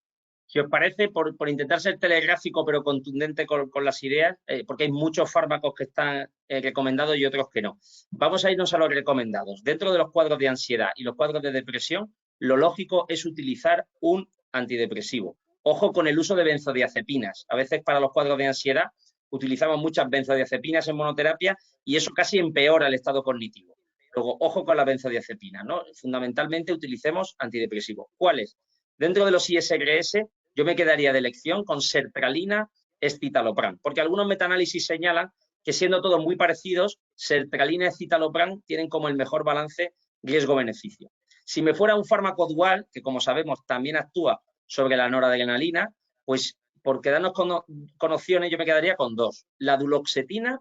Si os parece, por intentar ser telegráfico pero contundente con las ideas, porque hay muchos fármacos que están recomendados y otros que no. Vamos a irnos a los recomendados. Dentro de los cuadros de ansiedad y los cuadros de depresión, lo lógico es utilizar un antidepresivo. Ojo con el uso de benzodiazepinas. A veces para los cuadros de ansiedad utilizamos muchas benzodiazepinas en monoterapia y eso casi empeora el estado cognitivo. Luego, ojo con la benzodiazepina, ¿no? Fundamentalmente utilicemos antidepresivos. ¿Cuáles? Dentro de los ISRS, yo me quedaría de elección con sertralina, escitalopram, porque algunos metaanálisis señalan que siendo todos muy parecidos, sertralina y escitalopram tienen como el mejor balance riesgo-beneficio. Si me fuera un fármaco dual, que como sabemos también actúa sobre la noradrenalina, pues por quedarnos con opciones, yo me quedaría con dos, la duloxetina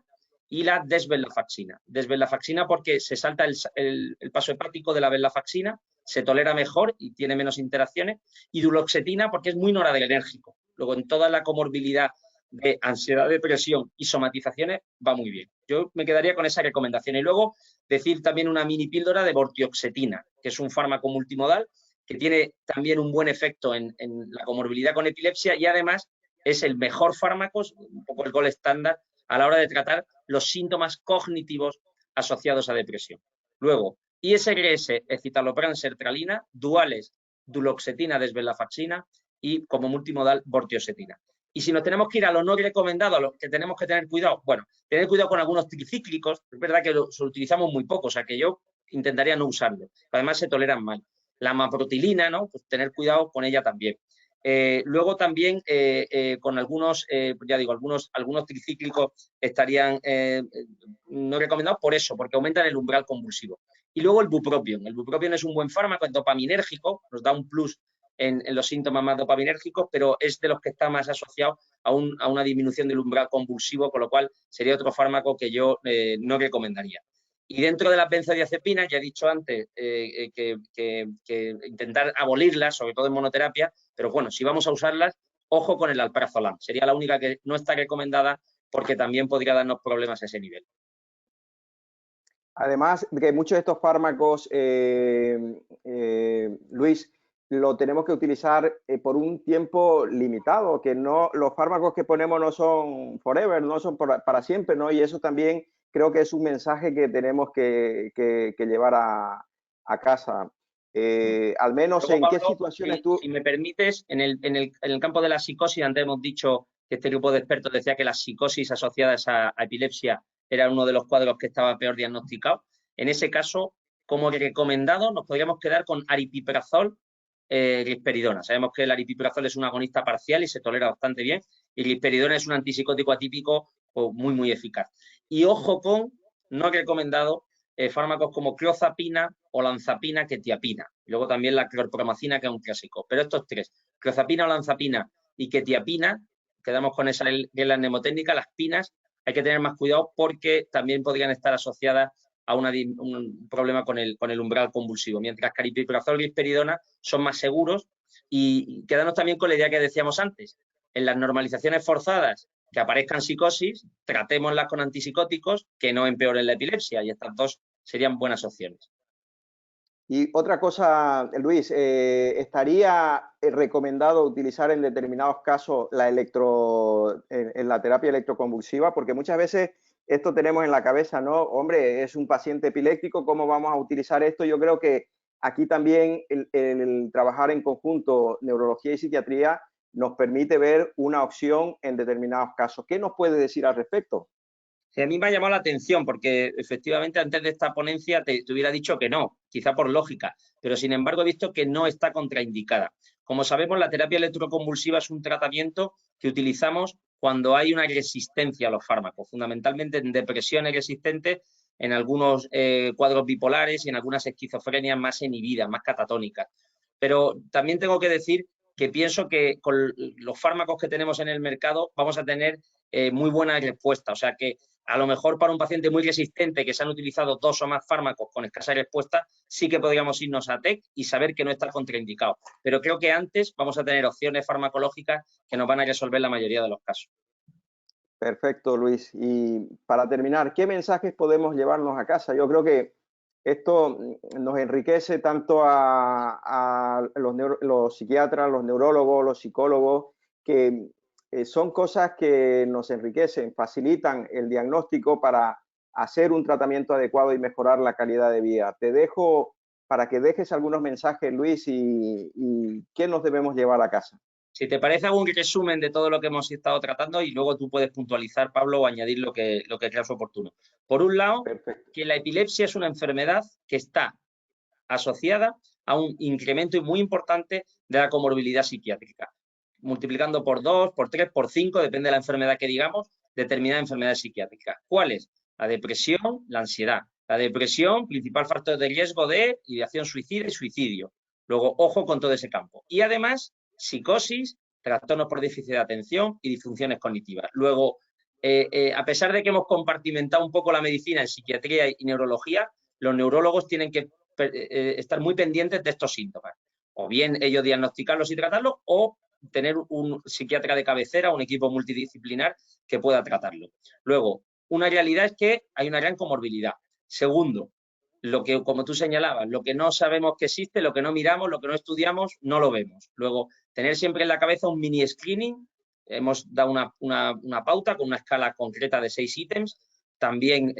y la desvenlafaxina. Desvenlafaxina porque se salta el paso hepático de la venlafaxina, se tolera mejor y tiene menos interacciones, y duloxetina porque es muy noradrenérgico. Luego, en toda la comorbilidad de ansiedad, depresión y somatizaciones va muy bien. Yo me quedaría con esa recomendación. Y luego decir también una mini píldora de vortioxetina, que es un fármaco multimodal que tiene también un buen efecto en la comorbilidad con epilepsia y además es el mejor fármaco, un poco el gold estándar, a la hora de tratar los síntomas cognitivos asociados a depresión. Luego, ISRS, escitalopram, sertralina, duales, duloxetina, desvenlafaxina y como multimodal, vortioxetina. Y si nos tenemos que ir a lo no recomendado, a lo que tenemos que tener cuidado, bueno, tener cuidado con algunos tricíclicos, es verdad que lo utilizamos muy poco, o sea que yo intentaría no usarlo, además se toleran mal. La maprotilina, ¿no? Pues tener cuidado con ella también. Luego también con algunos, ya digo, algunos tricíclicos estarían no recomendados por eso, porque aumentan el umbral convulsivo. Y luego el bupropion. El bupropion es un buen fármaco, es dopaminérgico, nos da un plus en los síntomas más dopaminérgicos, pero es de los que está más asociado a una disminución del umbral convulsivo, con lo cual sería otro fármaco que yo no recomendaría. Y dentro de las benzodiazepinas, ya he dicho antes que intentar abolirlas, sobre todo en monoterapia, pero bueno, si vamos a usarlas, ojo con el alprazolam. Sería la única que no está recomendada porque también podría darnos problemas a ese nivel. Además de que muchos de estos fármacos, Luis, lo tenemos que utilizar por un tiempo limitado, que no, los fármacos que ponemos no son forever, no son para siempre, ¿no? Y eso también creo que es un mensaje que tenemos que llevar a casa. Al menos Luego, en Pablo, qué situaciones tú... si me permites, en el campo de la psicosis, antes hemos dicho que este grupo de expertos decía que las psicosis asociadas a epilepsia era uno de los cuadros que estaba peor diagnosticado. En ese caso, como recomendado, nos podríamos quedar con aripiprazol, risperidona. Sabemos que el aripiprazol es un agonista parcial y se tolera bastante bien, y risperidona es un antipsicótico atípico pues, muy, muy eficaz. Y ojo con, no recomendado, fármacos como clozapina, olanzapina, quetiapina. Y luego también la clorpromacina, que es un clásico. Pero estos tres, clozapina, olanzapina y quetiapina, quedamos con esa regla mnemotécnica, las pinas, hay que tener más cuidado porque también podrían estar asociadas a un problema con el umbral convulsivo, mientras que aripiprazol y risperidona son más seguros. Y quedarnos también con la idea que decíamos antes, en las normalizaciones forzadas que aparezcan psicosis, tratémoslas con antipsicóticos que no empeoren la epilepsia, y estas dos serían buenas opciones. Y otra cosa, Luis, ¿estaría recomendado utilizar en determinados casos en la terapia electroconvulsiva? Porque muchas veces esto tenemos en la cabeza, ¿no? Hombre, es un paciente epiléptico, ¿cómo vamos a utilizar esto? Yo creo que aquí también el trabajar en conjunto neurología y psiquiatría nos permite ver una opción en determinados casos. ¿Qué nos puede decir al respecto? A mí me ha llamado la atención porque efectivamente antes de esta ponencia te hubiera dicho que no, quizá por lógica, pero sin embargo he visto que no está contraindicada. Como sabemos, la terapia electroconvulsiva es un tratamiento que utilizamos cuando hay una resistencia a los fármacos, fundamentalmente en depresiones resistentes, en algunos cuadros bipolares y en algunas esquizofrenias más inhibidas, más catatónicas. Pero también tengo que decir que pienso que con los fármacos que tenemos en el mercado vamos a tener muy buena respuesta, o sea que a lo mejor para un paciente muy resistente que se han utilizado 2 o más fármacos con escasa respuesta, sí que podríamos irnos a TEC y saber que no está contraindicado. Pero creo que antes vamos a tener opciones farmacológicas que nos van a resolver la mayoría de los casos. Perfecto, Luis. Y para terminar, ¿qué mensajes podemos llevarnos a casa? Yo creo que esto nos enriquece tanto a los psiquiatras, los neurólogos, los psicólogos, que son cosas que nos enriquecen, facilitan el diagnóstico para hacer un tratamiento adecuado y mejorar la calidad de vida. Te dejo para que dejes algunos mensajes, Luis, y qué nos debemos llevar a casa. Si te parece, hago un resumen de todo lo que hemos estado tratando y luego tú puedes puntualizar, Pablo, o añadir lo que creas oportuno. Por un lado, Perfecto. que la epilepsia es una enfermedad que está asociada a un incremento muy importante de la comorbilidad psiquiátrica, multiplicando por 2, por 3, por 5, depende de la enfermedad que digamos, determinadas enfermedades psiquiátricas. ¿Cuáles? La depresión, la ansiedad. La depresión, principal factor de riesgo de ideación suicida y suicidio. Luego, ojo con todo ese campo. Y además, psicosis trastornos por déficit de atención y disfunciones cognitivas. Luego, a pesar de que hemos compartimentado un poco la medicina en psiquiatría y neurología, los neurólogos tienen que estar muy pendientes de estos síntomas. O bien ellos diagnosticarlos y tratarlos, o tener un psiquiatra de cabecera, un equipo multidisciplinar que pueda tratarlo. Luego, una realidad es que hay una gran comorbilidad. Segundo, lo que, como tú señalabas, lo que no sabemos que existe, lo que no miramos, lo que no estudiamos, no lo vemos. Luego, tener siempre en la cabeza un mini screening. Hemos dado una pauta con una escala concreta de 6 ítems. También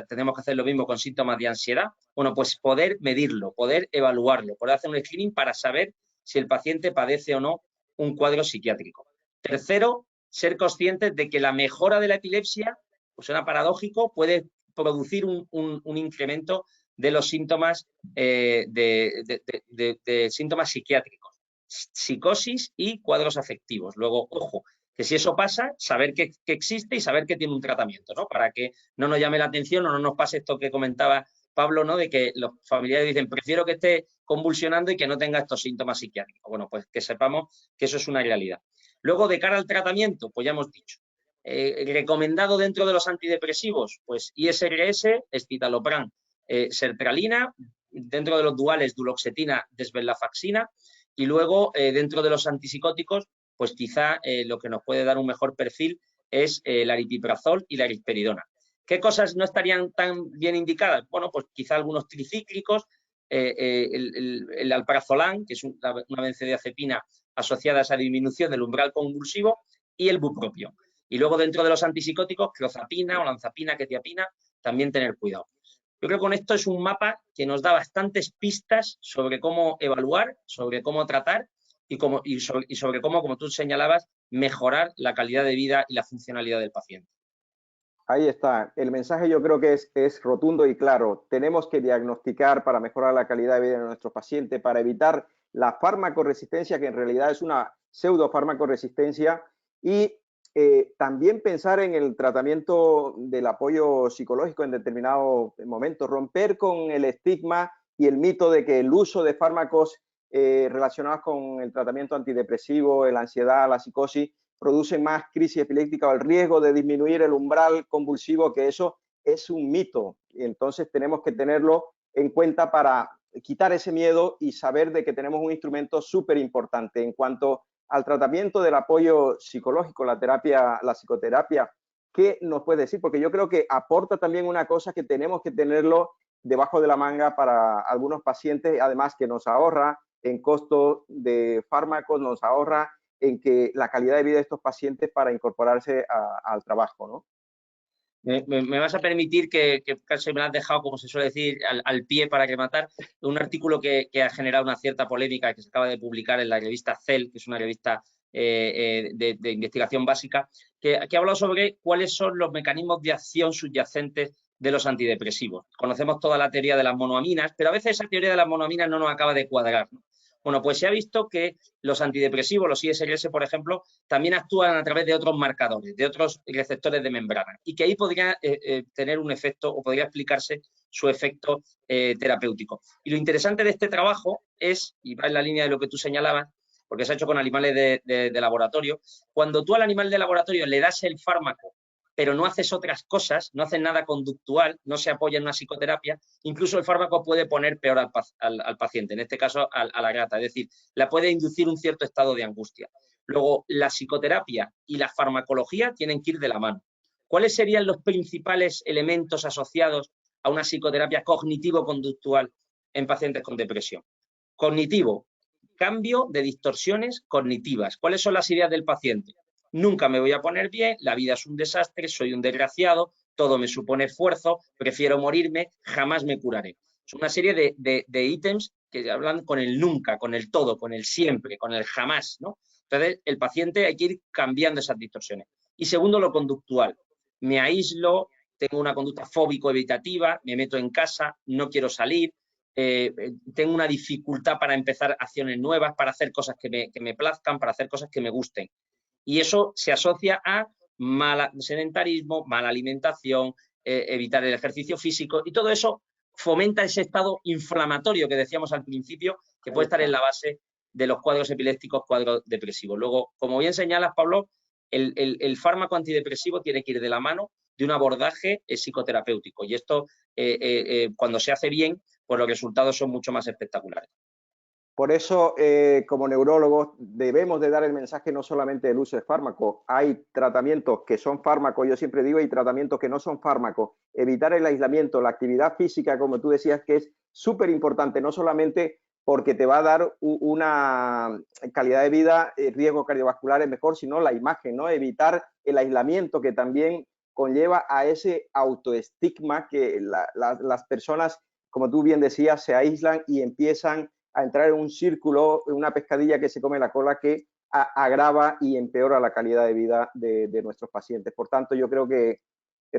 tenemos que hacer lo mismo con síntomas de ansiedad. Bueno, pues poder medirlo, poder evaluarlo, poder hacer un screening para saber si el paciente padece o no un cuadro psiquiátrico. Tercero, ser conscientes de que la mejora de la epilepsia, pues suena paradójico, puede producir un incremento de los síntomas, de síntomas psiquiátricos, psicosis y cuadros afectivos. Luego, ojo, que si eso pasa, saber que existe y saber que tiene un tratamiento, ¿no? Para que no nos llame la atención o no nos pase esto que comentaba Pablo, ¿no? De que los familiares dicen, prefiero que esté convulsionando y que no tenga estos síntomas psiquiátricos. Bueno, pues que sepamos que eso es una realidad. Luego, de cara al tratamiento, pues ya hemos dicho, recomendado dentro de los antidepresivos, pues ISRS, escitalopram, sertralina, dentro de los duales, duloxetina, desvenlafaxina, y luego dentro de los antipsicóticos, pues quizá lo que nos puede dar un mejor perfil es el aripiprazol y la risperidona. ¿Qué cosas no estarían tan bien indicadas? Bueno, pues quizá algunos tricíclicos, el alprazolam, que es una benzodiazepina asociada a esa disminución del umbral convulsivo, y el bupropión. Y luego dentro de los antipsicóticos, clozapina, olanzapina, quetiapina, también tener cuidado. Yo creo que con esto es un mapa que nos da bastantes pistas sobre cómo evaluar, sobre cómo tratar y sobre cómo, como tú señalabas, mejorar la calidad de vida y la funcionalidad del paciente. Ahí está. El mensaje yo creo que es rotundo y claro. Tenemos que diagnosticar para mejorar la calidad de vida de nuestros pacientes, para evitar la farmacoresistencia, que en realidad es una pseudofarmacoresistencia, y también pensar en el tratamiento del apoyo psicológico en determinados momentos, romper con el estigma y el mito de que el uso de fármacos relacionados con el tratamiento antidepresivo, la ansiedad, la psicosis, producen más crisis epiléptica o el riesgo de disminuir el umbral convulsivo, que eso es un mito. Y entonces tenemos que tenerlo en cuenta para quitar ese miedo y saber de que tenemos un instrumento súper importante en cuanto al tratamiento del apoyo psicológico, la terapia, la psicoterapia. ¿Qué nos puede decir? Porque yo creo que aporta también una cosa que tenemos que tenerlo debajo de la manga para algunos pacientes, además que nos ahorra en costo de fármacos, nos ahorra en que la calidad de vida de estos pacientes para incorporarse al trabajo, ¿no? Me vas a permitir que casi me lo has dejado, como se suele decir, al pie para rematar, un artículo que ha generado una cierta polémica que se acaba de publicar en la revista Cell, que es una revista de investigación básica, que ha hablado sobre cuáles son los mecanismos de acción subyacentes de los antidepresivos. Conocemos toda la teoría de las monoaminas, pero a veces esa teoría de las monoaminas no nos acaba de cuadrar, ¿no? Bueno, pues se ha visto que los antidepresivos, los ISRS, por ejemplo, también actúan a través de otros marcadores, de otros receptores de membrana, y que ahí podría tener un efecto o podría explicarse su efecto terapéutico. Y lo interesante de este trabajo es, y va en la línea de lo que tú señalabas, porque se ha hecho con animales de laboratorio, cuando tú al animal de laboratorio le das el fármaco pero no haces otras cosas, no haces nada conductual, no se apoya en una psicoterapia, incluso el fármaco puede poner peor al paciente, en este caso a la rata, es decir, la puede inducir un cierto estado de angustia. Luego, la psicoterapia y la farmacología tienen que ir de la mano. ¿Cuáles serían los principales elementos asociados a una psicoterapia cognitivo-conductual en pacientes con depresión? Cognitivo, cambio de distorsiones cognitivas. ¿Cuáles son las ideas del paciente? Nunca me voy a poner bien, la vida es un desastre, soy un desgraciado, todo me supone esfuerzo, prefiero morirme, jamás me curaré. Es una serie de ítems que hablan con el nunca, con el todo, con el siempre, con el jamás, ¿no? Entonces, el paciente hay que ir cambiando esas distorsiones. Y segundo, lo conductual. Me aíslo, tengo una conducta fóbico-evitativa, me meto en casa, no quiero salir, tengo una dificultad para empezar acciones nuevas, para hacer cosas que me plazcan, para hacer cosas que me gusten. Y eso se asocia a sedentarismo, mala alimentación, evitar el ejercicio físico, y todo eso fomenta ese estado inflamatorio que decíamos al principio, que puede estar en la base de los cuadros epilépticos, cuadros depresivos. Luego, como bien señalas, Pablo, el fármaco antidepresivo tiene que ir de la mano de un abordaje psicoterapéutico y esto, cuando se hace bien, pues los resultados son mucho más espectaculares. Por eso, como neurólogos, debemos de dar el mensaje no solamente del uso de fármacos. Hay tratamientos que son fármacos, yo siempre digo, y tratamientos que no son fármacos. Evitar el aislamiento, la actividad física, como tú decías, que es súper importante, no solamente porque te va a dar una calidad de vida, riesgos cardiovasculares mejor, sino la imagen, ¿no? Evitar el aislamiento que también conlleva a ese autoestigma que las personas, como tú bien decías, se aíslan y empiezan a entrar en un círculo, una pescadilla que se come la cola que agrava y empeora la calidad de vida de nuestros pacientes. Por tanto, yo creo que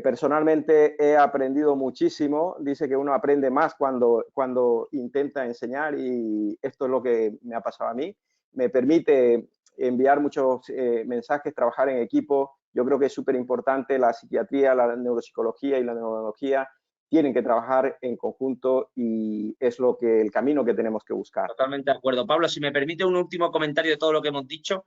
personalmente he aprendido muchísimo. Dice que uno aprende más cuando intenta enseñar y esto es lo que me ha pasado a mí. Me permite enviar muchos mensajes, trabajar en equipo. Yo creo que es súper importante la psiquiatría, la neuropsicología y la neurología tienen que trabajar en conjunto y es el camino que tenemos que buscar. Totalmente de acuerdo. Pablo, si me permite un último comentario de todo lo que hemos dicho,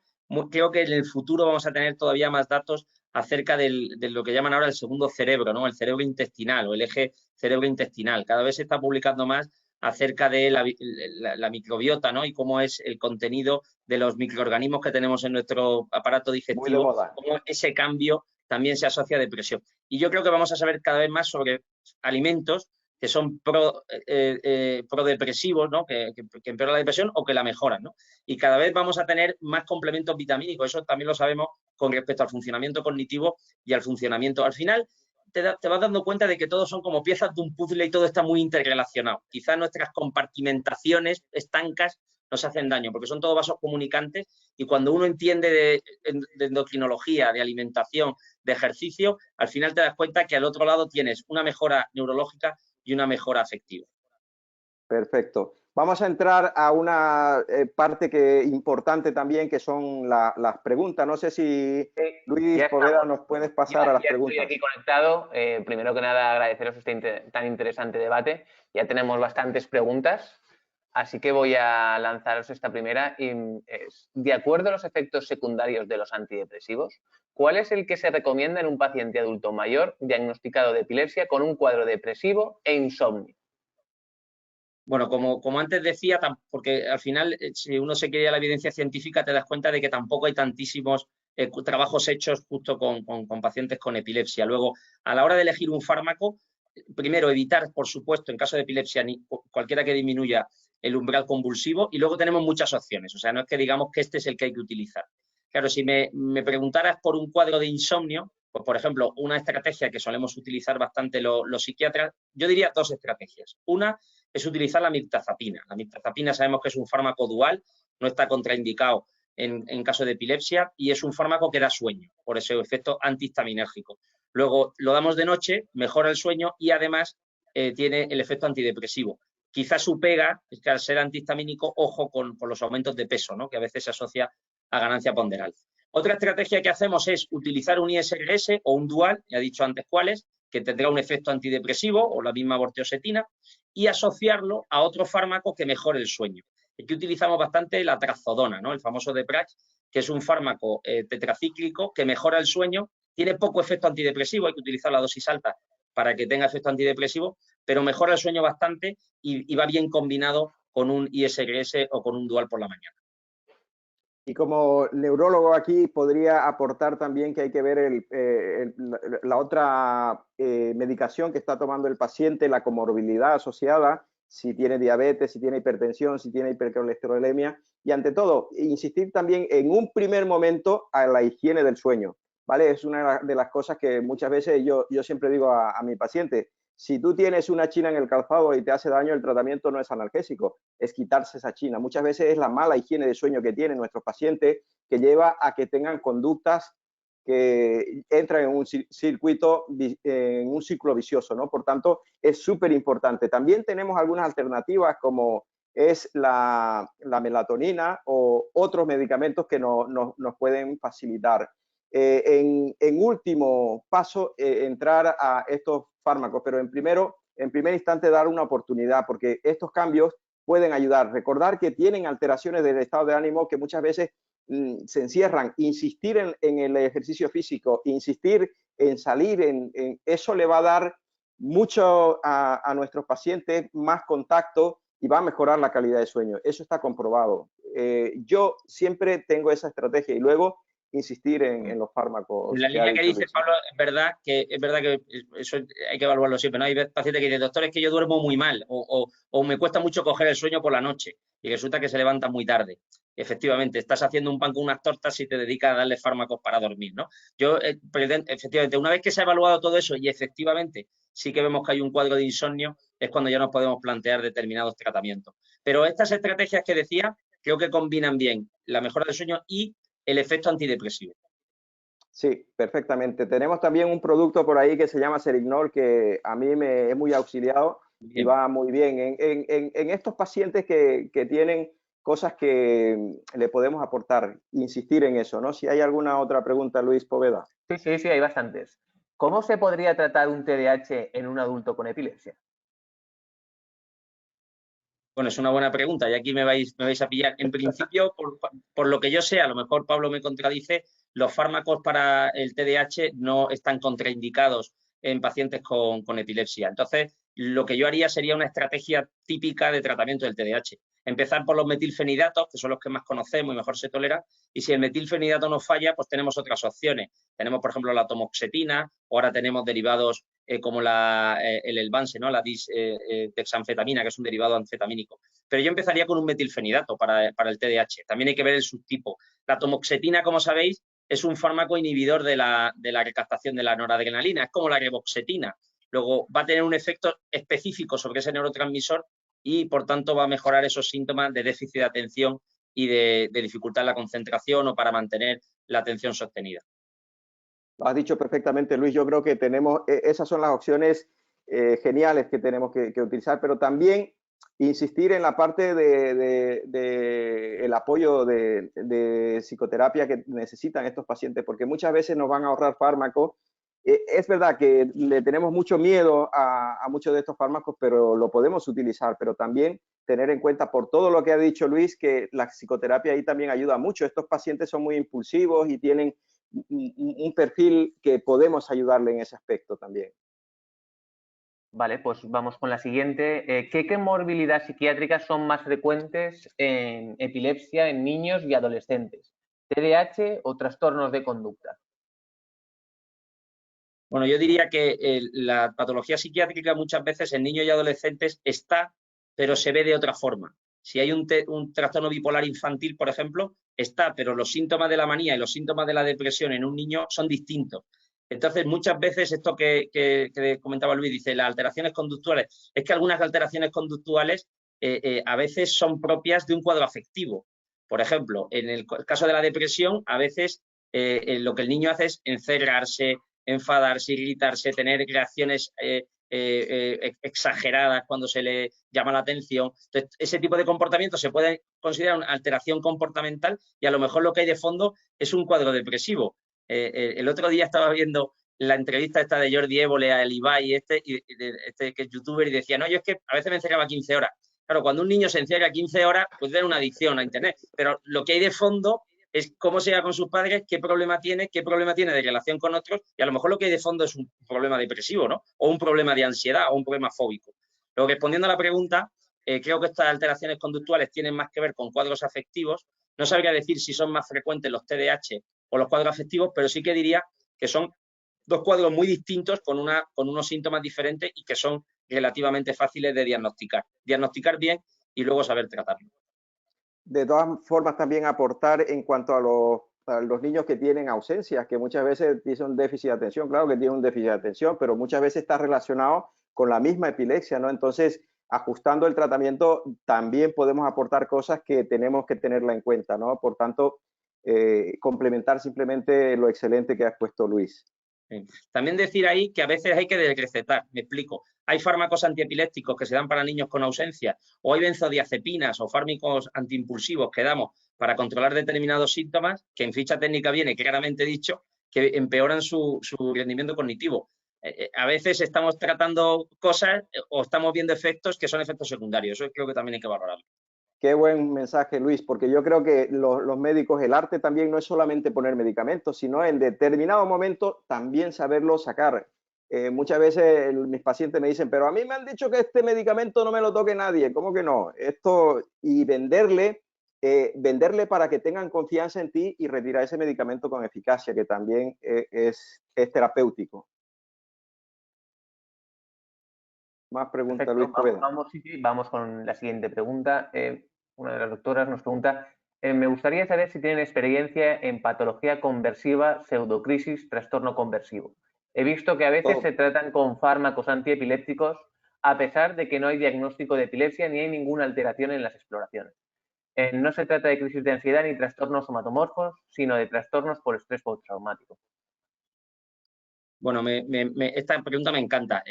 creo que en el futuro vamos a tener todavía más datos acerca de lo que llaman ahora el segundo cerebro, ¿no? El cerebro intestinal o el eje cerebro-intestinal. Cada vez se está publicando más acerca de la microbiota, ¿no? Y cómo es el contenido de los microorganismos que tenemos en nuestro aparato digestivo, cómo ese cambio también se asocia a depresión. Y yo creo que vamos a saber cada vez más sobre alimentos que son prodepresivos, ¿no? que empeoran la depresión o que la mejoran, ¿no? Y cada vez vamos a tener más complementos vitamínicos, eso también lo sabemos con respecto al funcionamiento cognitivo y al funcionamiento. Al final te vas dando cuenta de que todos son como piezas de un puzzle y todo está muy interrelacionado. Quizás nuestras compartimentaciones estancas nos hacen daño, porque son todos vasos comunicantes y cuando uno entiende de endocrinología, de alimentación, de ejercicio, al final te das cuenta que al otro lado tienes una mejora neurológica y una mejora afectiva. Perfecto. Vamos a entrar a una parte importante también, que son las preguntas. No sé si, Luis Poveda, nos puedes pasar a las preguntas. Estoy aquí conectado. Primero que nada, agradeceros este tan interesante debate. Ya tenemos bastantes preguntas, así que voy a lanzaros esta primera. De acuerdo a los efectos secundarios de los antidepresivos, ¿cuál es el que se recomienda en un paciente adulto mayor diagnosticado de epilepsia con un cuadro depresivo e insomnio? Bueno, como antes decía, porque al final, si uno se quiere a la evidencia científica, te das cuenta de que tampoco hay tantísimos trabajos hechos justo con pacientes con epilepsia. Luego, a la hora de elegir un fármaco, primero evitar, por supuesto, en caso de epilepsia, cualquiera que disminuya el umbral convulsivo, y luego tenemos muchas opciones. O sea, no es que digamos que este es el que hay que utilizar. Claro, si me preguntaras por un cuadro de insomnio, pues por ejemplo, una estrategia que solemos utilizar bastante los psiquiatras, yo diría dos estrategias. Una es utilizar la mirtazapina. La mirtazapina sabemos que es un fármaco dual, no está contraindicado en caso de epilepsia y es un fármaco que da sueño, por ese efecto antihistaminérgico. Luego lo damos de noche, mejora el sueño y además tiene el efecto antidepresivo. Quizás su pega es que al ser antihistamínico, ojo con los aumentos de peso, ¿no? Que a veces se asocia a ganancia ponderal. Otra estrategia que hacemos es utilizar un ISRS o un dual, ya he dicho antes cuáles, que tendrá un efecto antidepresivo o la misma vortiosetina, y asociarlo a otro fármaco que mejore el sueño. Aquí utilizamos bastante la trazodona, ¿no? El famoso Deprax, que es un fármaco tetracíclico que mejora el sueño, tiene poco efecto antidepresivo, hay que utilizar la dosis alta para que tenga efecto antidepresivo, pero mejora el sueño bastante y va bien combinado con un ISRS o con un dual por la mañana. Y como neurólogo aquí podría aportar también que hay que ver la otra medicación que está tomando el paciente, la comorbilidad asociada, si tiene diabetes, si tiene hipertensión, si tiene hipercolesterolemia. Y ante todo, insistir también en un primer momento a la higiene del sueño, ¿vale? Es una de las cosas que muchas veces yo siempre digo a mi paciente. Si tú tienes una china en el calzado y te hace daño, el tratamiento no es analgésico, es quitarse esa china. Muchas veces es la mala higiene de sueño que tienen nuestros pacientes que lleva a que tengan conductas que entran en un circuito, en un ciclo vicioso, ¿no? Por tanto, es súper importante. También tenemos algunas alternativas como es la melatonina o otros medicamentos que nos pueden facilitar. En último paso, entrar a estos fármacos, pero en primer instante dar una oportunidad, porque estos cambios pueden ayudar. Recordar que tienen alteraciones del estado de ánimo que muchas veces se encierran. Insistir en el ejercicio físico, insistir en salir, eso le va a dar mucho a nuestros pacientes, más contacto y va a mejorar la calidad de sueño. Eso está comprobado. Yo siempre tengo esa estrategia y luego insistir en los fármacos. En la línea que dice Pablo, es verdad que eso hay que evaluarlo siempre, ¿no? Hay pacientes que dicen, doctor, es que yo duermo muy mal o me cuesta mucho coger el sueño por la noche y resulta que se levantan muy tarde. Efectivamente, estás haciendo un pan con unas tortas y te dedicas a darle fármacos para dormir, ¿no? Yo, efectivamente, una vez que se ha evaluado todo eso y efectivamente sí que vemos que hay un cuadro de insomnio, es cuando ya nos podemos plantear determinados tratamientos. Pero estas estrategias que decía, creo que combinan bien la mejora del sueño y el efecto antidepresivo. Sí, perfectamente. Tenemos también un producto por ahí que se llama Serignol, que a mí me es muy auxiliado y va muy bien. En estos pacientes que tienen cosas que le podemos aportar, insistir en eso, ¿no? Si hay alguna otra pregunta, Luis Poveda. Sí, hay bastantes. ¿Cómo se podría tratar un TDAH en un adulto con epilepsia? Bueno, es una buena pregunta y aquí me vais a pillar. En principio, por lo que yo sé, a lo mejor Pablo me contradice, los fármacos para el TDAH no están contraindicados en pacientes con epilepsia. Entonces, lo que yo haría sería una estrategia típica de tratamiento del TDAH. Empezar por los metilfenidatos, que son los que más conocemos y mejor se toleran, y si el metilfenidato nos falla, pues tenemos otras opciones. Tenemos, por ejemplo, la tomoxetina, o ahora tenemos derivados como el Elvanse, ¿no? La dexanfetamina, que es un derivado anfetamínico. Pero yo empezaría con un metilfenidato para el TDAH. También hay que ver el subtipo. La tomoxetina, como sabéis, es un fármaco inhibidor de la recaptación de la noradrenalina. Es como la reboxetina. Luego va a tener un efecto específico sobre ese neurotransmisor y, por tanto, va a mejorar esos síntomas de déficit de atención y de dificultad en la concentración o para mantener la atención sostenida. Lo has dicho perfectamente, Luis. Yo creo que esas son las opciones geniales que tenemos que utilizar, pero también insistir en la parte el apoyo de psicoterapia que necesitan estos pacientes, porque muchas veces nos van a ahorrar fármacos. Es verdad que le tenemos mucho miedo a muchos de estos fármacos, pero lo podemos utilizar, pero también tener en cuenta, por todo lo que ha dicho Luis, que la psicoterapia ahí también ayuda mucho. Estos pacientes son muy impulsivos y tienen un perfil que podemos ayudarle en ese aspecto también. Vale, pues vamos con la siguiente. ¿Qué comorbilidades psiquiátricas son más frecuentes en epilepsia en niños y adolescentes? ¿TDAH o trastornos de conducta? Bueno, yo diría que la patología psiquiátrica muchas veces en niños y adolescentes está, pero se ve de otra forma. Si hay un trastorno bipolar infantil, por ejemplo, está, pero los síntomas de la manía y los síntomas de la depresión en un niño son distintos. Entonces, muchas veces esto que comentaba Luis, dice, las alteraciones conductuales, es que algunas alteraciones conductuales a veces son propias de un cuadro afectivo. Por ejemplo, en el caso de la depresión, a veces lo que el niño hace es encerrarse, enfadarse, irritarse, tener reacciones exageradas cuando se le llama la atención. Entonces, ese tipo de comportamiento se puede considerar una alteración comportamental y a lo mejor lo que hay de fondo es un cuadro depresivo. El otro día estaba viendo la entrevista esta de Jordi Évole a el Ibai, este que es youtuber, y decía, no, yo es que a veces me encerraba 15 horas. Claro, cuando un niño se encierra 15 horas, puede tener una adicción a Internet, pero lo que hay de fondo es cómo se lleva con sus padres, qué problema tiene de relación con otros, y a lo mejor lo que hay de fondo es un problema depresivo, ¿no? O un problema de ansiedad, o un problema fóbico. Luego, respondiendo a la pregunta, creo que estas alteraciones conductuales tienen más que ver con cuadros afectivos. No sabría decir si son más frecuentes los TDAH o los cuadros afectivos, pero sí que diría que son dos cuadros muy distintos con unos síntomas diferentes y que son relativamente fáciles de diagnosticar. Diagnosticar bien y luego saber tratarlo. De todas formas, también aportar en cuanto a los niños que tienen ausencias, que muchas veces tienen un déficit de atención, claro que tienen un déficit de atención, pero muchas veces está relacionado con la misma epilepsia, ¿no? Entonces, ajustando el tratamiento, también podemos aportar cosas que tenemos que tenerla en cuenta, ¿no? Por tanto, complementar simplemente lo excelente que ha expuesto Luis. También decir ahí que a veces hay que recetar, me explico. Hay fármacos antiepilépticos que se dan para niños con ausencia, o hay benzodiazepinas o fármacos antiimpulsivos que damos para controlar determinados síntomas que en ficha técnica viene claramente dicho que empeoran su rendimiento cognitivo. a veces estamos tratando cosas o estamos viendo efectos que son efectos secundarios. Eso creo que también hay que valorarlo. Qué buen mensaje, Luis, porque yo creo que los médicos, el arte también no es solamente poner medicamentos, sino en determinado momento también saberlo sacar. Muchas veces mis pacientes me dicen, pero a mí me han dicho que este medicamento no me lo toque nadie. ¿Cómo que no? Esto, y venderle para que tengan confianza en ti y retirar ese medicamento con eficacia, que también es terapéutico. Más preguntas, Luis Poveda. Vamos con la siguiente pregunta. Una de las doctoras nos pregunta, me gustaría saber si tienen experiencia en patología conversiva, pseudocrisis, trastorno conversivo. He visto que a veces se tratan con fármacos antiepilépticos a pesar de que no hay diagnóstico de epilepsia ni hay ninguna alteración en las exploraciones. No se trata de crisis de ansiedad ni trastornos somatomorfos, sino de trastornos por estrés postraumático. Bueno, esta pregunta me encanta.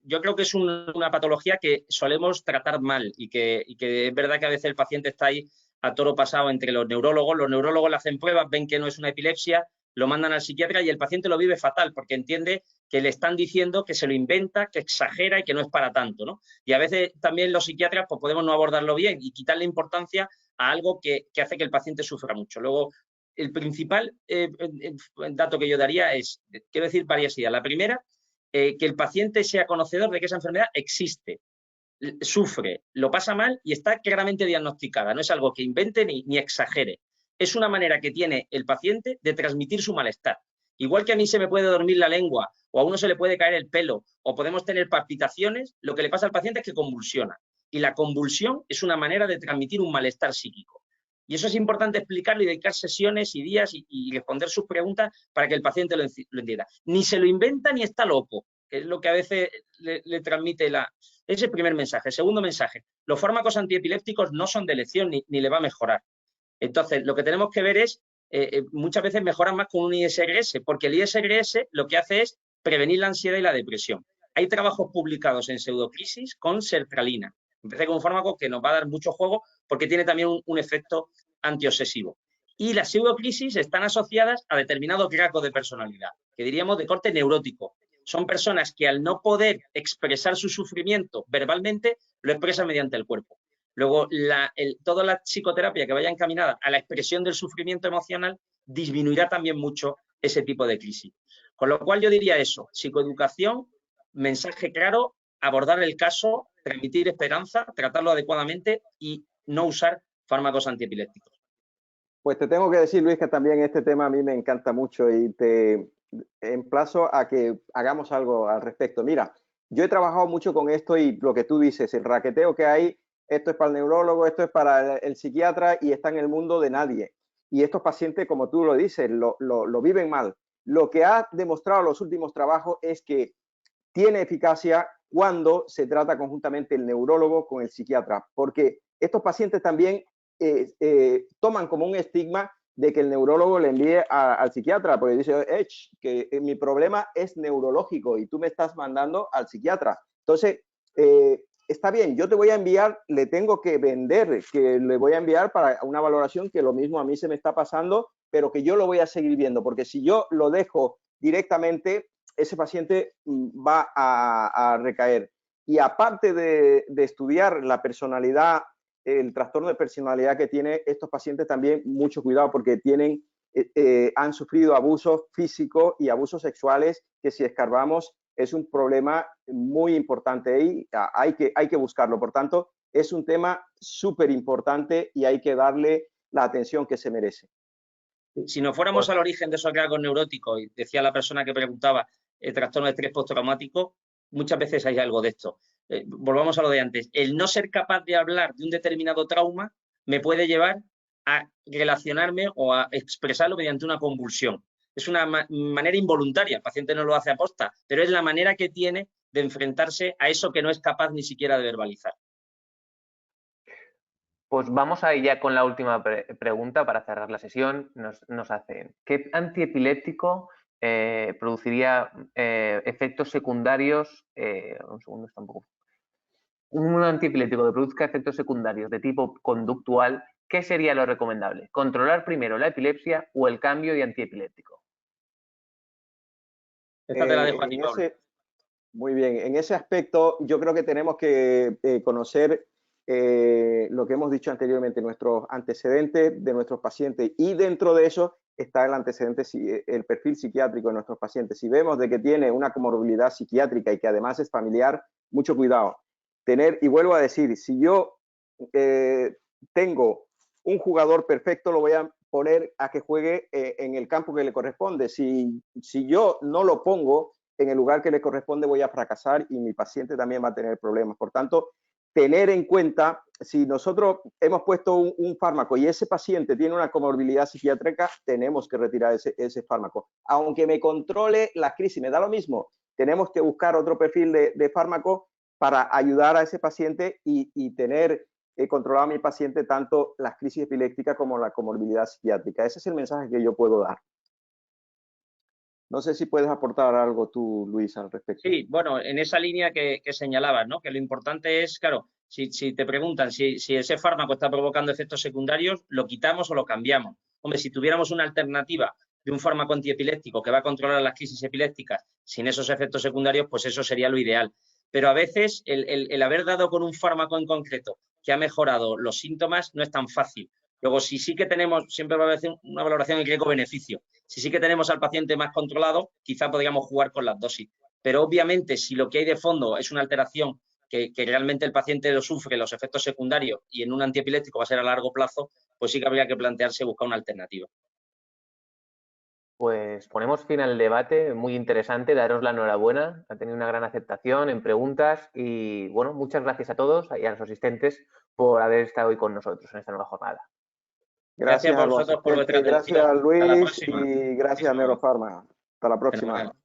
Yo creo que es una patología que solemos tratar mal y que es verdad que a veces el paciente está ahí a toro pasado entre los neurólogos le hacen pruebas, ven que no es una epilepsia, lo mandan al psiquiatra y el paciente lo vive fatal porque entiende que le están diciendo que se lo inventa, que exagera y que no es para tanto, ¿no? Y a veces también los psiquiatras pues podemos no abordarlo bien y quitarle importancia a algo que hace que el paciente sufra mucho. Luego, el principal dato que yo daría es, quiero decir varias ideas. La primera, que el paciente sea conocedor de que esa enfermedad existe, sufre, lo pasa mal y está claramente diagnosticada. No es algo que invente ni exagere. Es una manera que tiene el paciente de transmitir su malestar. Igual que a mí se me puede dormir la lengua o a uno se le puede caer el pelo o podemos tener palpitaciones, lo que le pasa al paciente es que convulsiona. Y la convulsión es una manera de transmitir un malestar psíquico. Y eso es importante explicarlo y dedicar sesiones y días y responder sus preguntas para que el paciente lo entienda. Ni se lo inventa ni está loco, que es lo que a veces le transmite ese es el primer mensaje. Segundo mensaje, los fármacos antiepilépticos no son de elección ni le va a mejorar. Entonces, lo que tenemos que ver es, muchas veces mejoran más con un ISRS, porque el ISRS lo que hace es prevenir la ansiedad y la depresión. Hay trabajos publicados en pseudocrisis con sertralina. Empecé con un fármaco que nos va a dar mucho juego porque tiene también un efecto antiobsesivo. Y las pseudocrisis están asociadas a determinados rasgos de personalidad, que diríamos de corte neurótico. Son personas que al no poder expresar su sufrimiento verbalmente, lo expresan mediante el cuerpo. Luego, toda la psicoterapia que vaya encaminada a la expresión del sufrimiento emocional disminuirá también mucho ese tipo de crisis. Con lo cual yo diría eso, psicoeducación, mensaje claro, abordar el caso, transmitir esperanza, tratarlo adecuadamente y no usar fármacos antiepilépticos. Pues te tengo que decir, Luis, que también este tema a mí me encanta mucho y te emplazo a que hagamos algo al respecto. Mira, yo he trabajado mucho con esto y lo que tú dices, el raqueteo que hay, esto es para el neurólogo, esto es para el psiquiatra y está en el mundo de nadie. Y estos pacientes, como tú lo dices, lo viven mal. Lo que ha demostrado los últimos trabajos es que tiene eficacia cuando se trata conjuntamente el neurólogo con el psiquiatra, porque estos pacientes también toman como un estigma de que el neurólogo le envíe al psiquiatra, porque dice, que mi problema es neurológico y tú me estás mandando al psiquiatra. Entonces, está bien, yo te voy a enviar, le tengo que vender, que le voy a enviar para una valoración que lo mismo a mí se me está pasando, pero que yo lo voy a seguir viendo, porque si yo lo dejo directamente, ese paciente va a recaer. Y aparte de estudiar la personalidad, el trastorno de personalidad que tiene estos pacientes, también mucho cuidado porque han sufrido abusos físicos y abusos sexuales que si escarbamos es un problema muy importante y hay que buscarlo. Por tanto, es un tema súper importante y hay que darle la atención que se merece. Si nos fuéramos al origen de esos rasgos neuróticos, y decía la persona que preguntaba, el trastorno de estrés postraumático, muchas veces hay algo de esto. Volvamos a lo de antes. El no ser capaz de hablar de un determinado trauma me puede llevar a relacionarme o a expresarlo mediante una convulsión. Es una manera involuntaria, el paciente no lo hace aposta, pero es la manera que tiene de enfrentarse a eso que no es capaz ni siquiera de verbalizar. Pues vamos a ir ya con la última pregunta para cerrar la sesión. Nos hacen, ¿qué antiepiléptico produciría efectos secundarios? Un segundo, está un poco... Un antiepiléptico que produzca efectos secundarios de tipo conductual, ¿qué sería lo recomendable? ¿Controlar primero la epilepsia o el cambio de antiepiléptico? Esta te la dejo a ti, Pablo. Muy bien, en ese aspecto yo creo que tenemos que conocer lo que hemos dicho anteriormente, nuestros antecedentes de nuestros pacientes, y dentro de eso está el antecedente, el perfil psiquiátrico de nuestros pacientes. Si vemos de que tiene una comorbilidad psiquiátrica y que además es familiar, mucho cuidado. Y vuelvo a decir, si yo tengo un jugador perfecto, lo voy a poner a que juegue en el campo que le corresponde. Si yo no lo pongo en el lugar que le corresponde, voy a fracasar y mi paciente también va a tener problemas. Por tanto, tener en cuenta, si nosotros hemos puesto un fármaco y ese paciente tiene una comorbilidad psiquiátrica, tenemos que retirar ese fármaco. Aunque me controle la crisis, me da lo mismo, tenemos que buscar otro perfil de fármaco para ayudar a ese paciente y tener controlado a mi paciente tanto las crisis epilépticas como la comorbilidad psiquiátrica. Ese es el mensaje que yo puedo dar. No sé si puedes aportar algo tú, Luis, al respecto. Sí, bueno, en esa línea que señalabas, ¿no? Que lo importante es, claro, si te preguntan si ese fármaco está provocando efectos secundarios, ¿lo quitamos o lo cambiamos? Hombre, si tuviéramos una alternativa de un fármaco antiepiléptico que va a controlar las crisis epilépticas sin esos efectos secundarios, pues eso sería lo ideal. Pero a veces el haber dado con un fármaco en concreto que ha mejorado los síntomas no es tan fácil. Luego, si sí que tenemos, siempre va a haber una valoración en riesgo-beneficio. Si sí que tenemos al paciente más controlado, quizá podríamos jugar con las dosis. Pero obviamente, si lo que hay de fondo es una alteración que realmente el paciente lo sufre, los efectos secundarios, y en un antiepiléptico va a ser a largo plazo, pues sí que habría que plantearse buscar una alternativa. Pues ponemos fin al debate, muy interesante, daros la enhorabuena, ha tenido una gran aceptación en preguntas y bueno, muchas gracias a todos y a los asistentes por haber estado hoy con nosotros en esta nueva jornada. Gracias a por los vosotros por vuestra asistentes, atención. gracias Hasta la Luis próxima. y gracias a Neuropharma. Hasta la próxima. Fenomenal.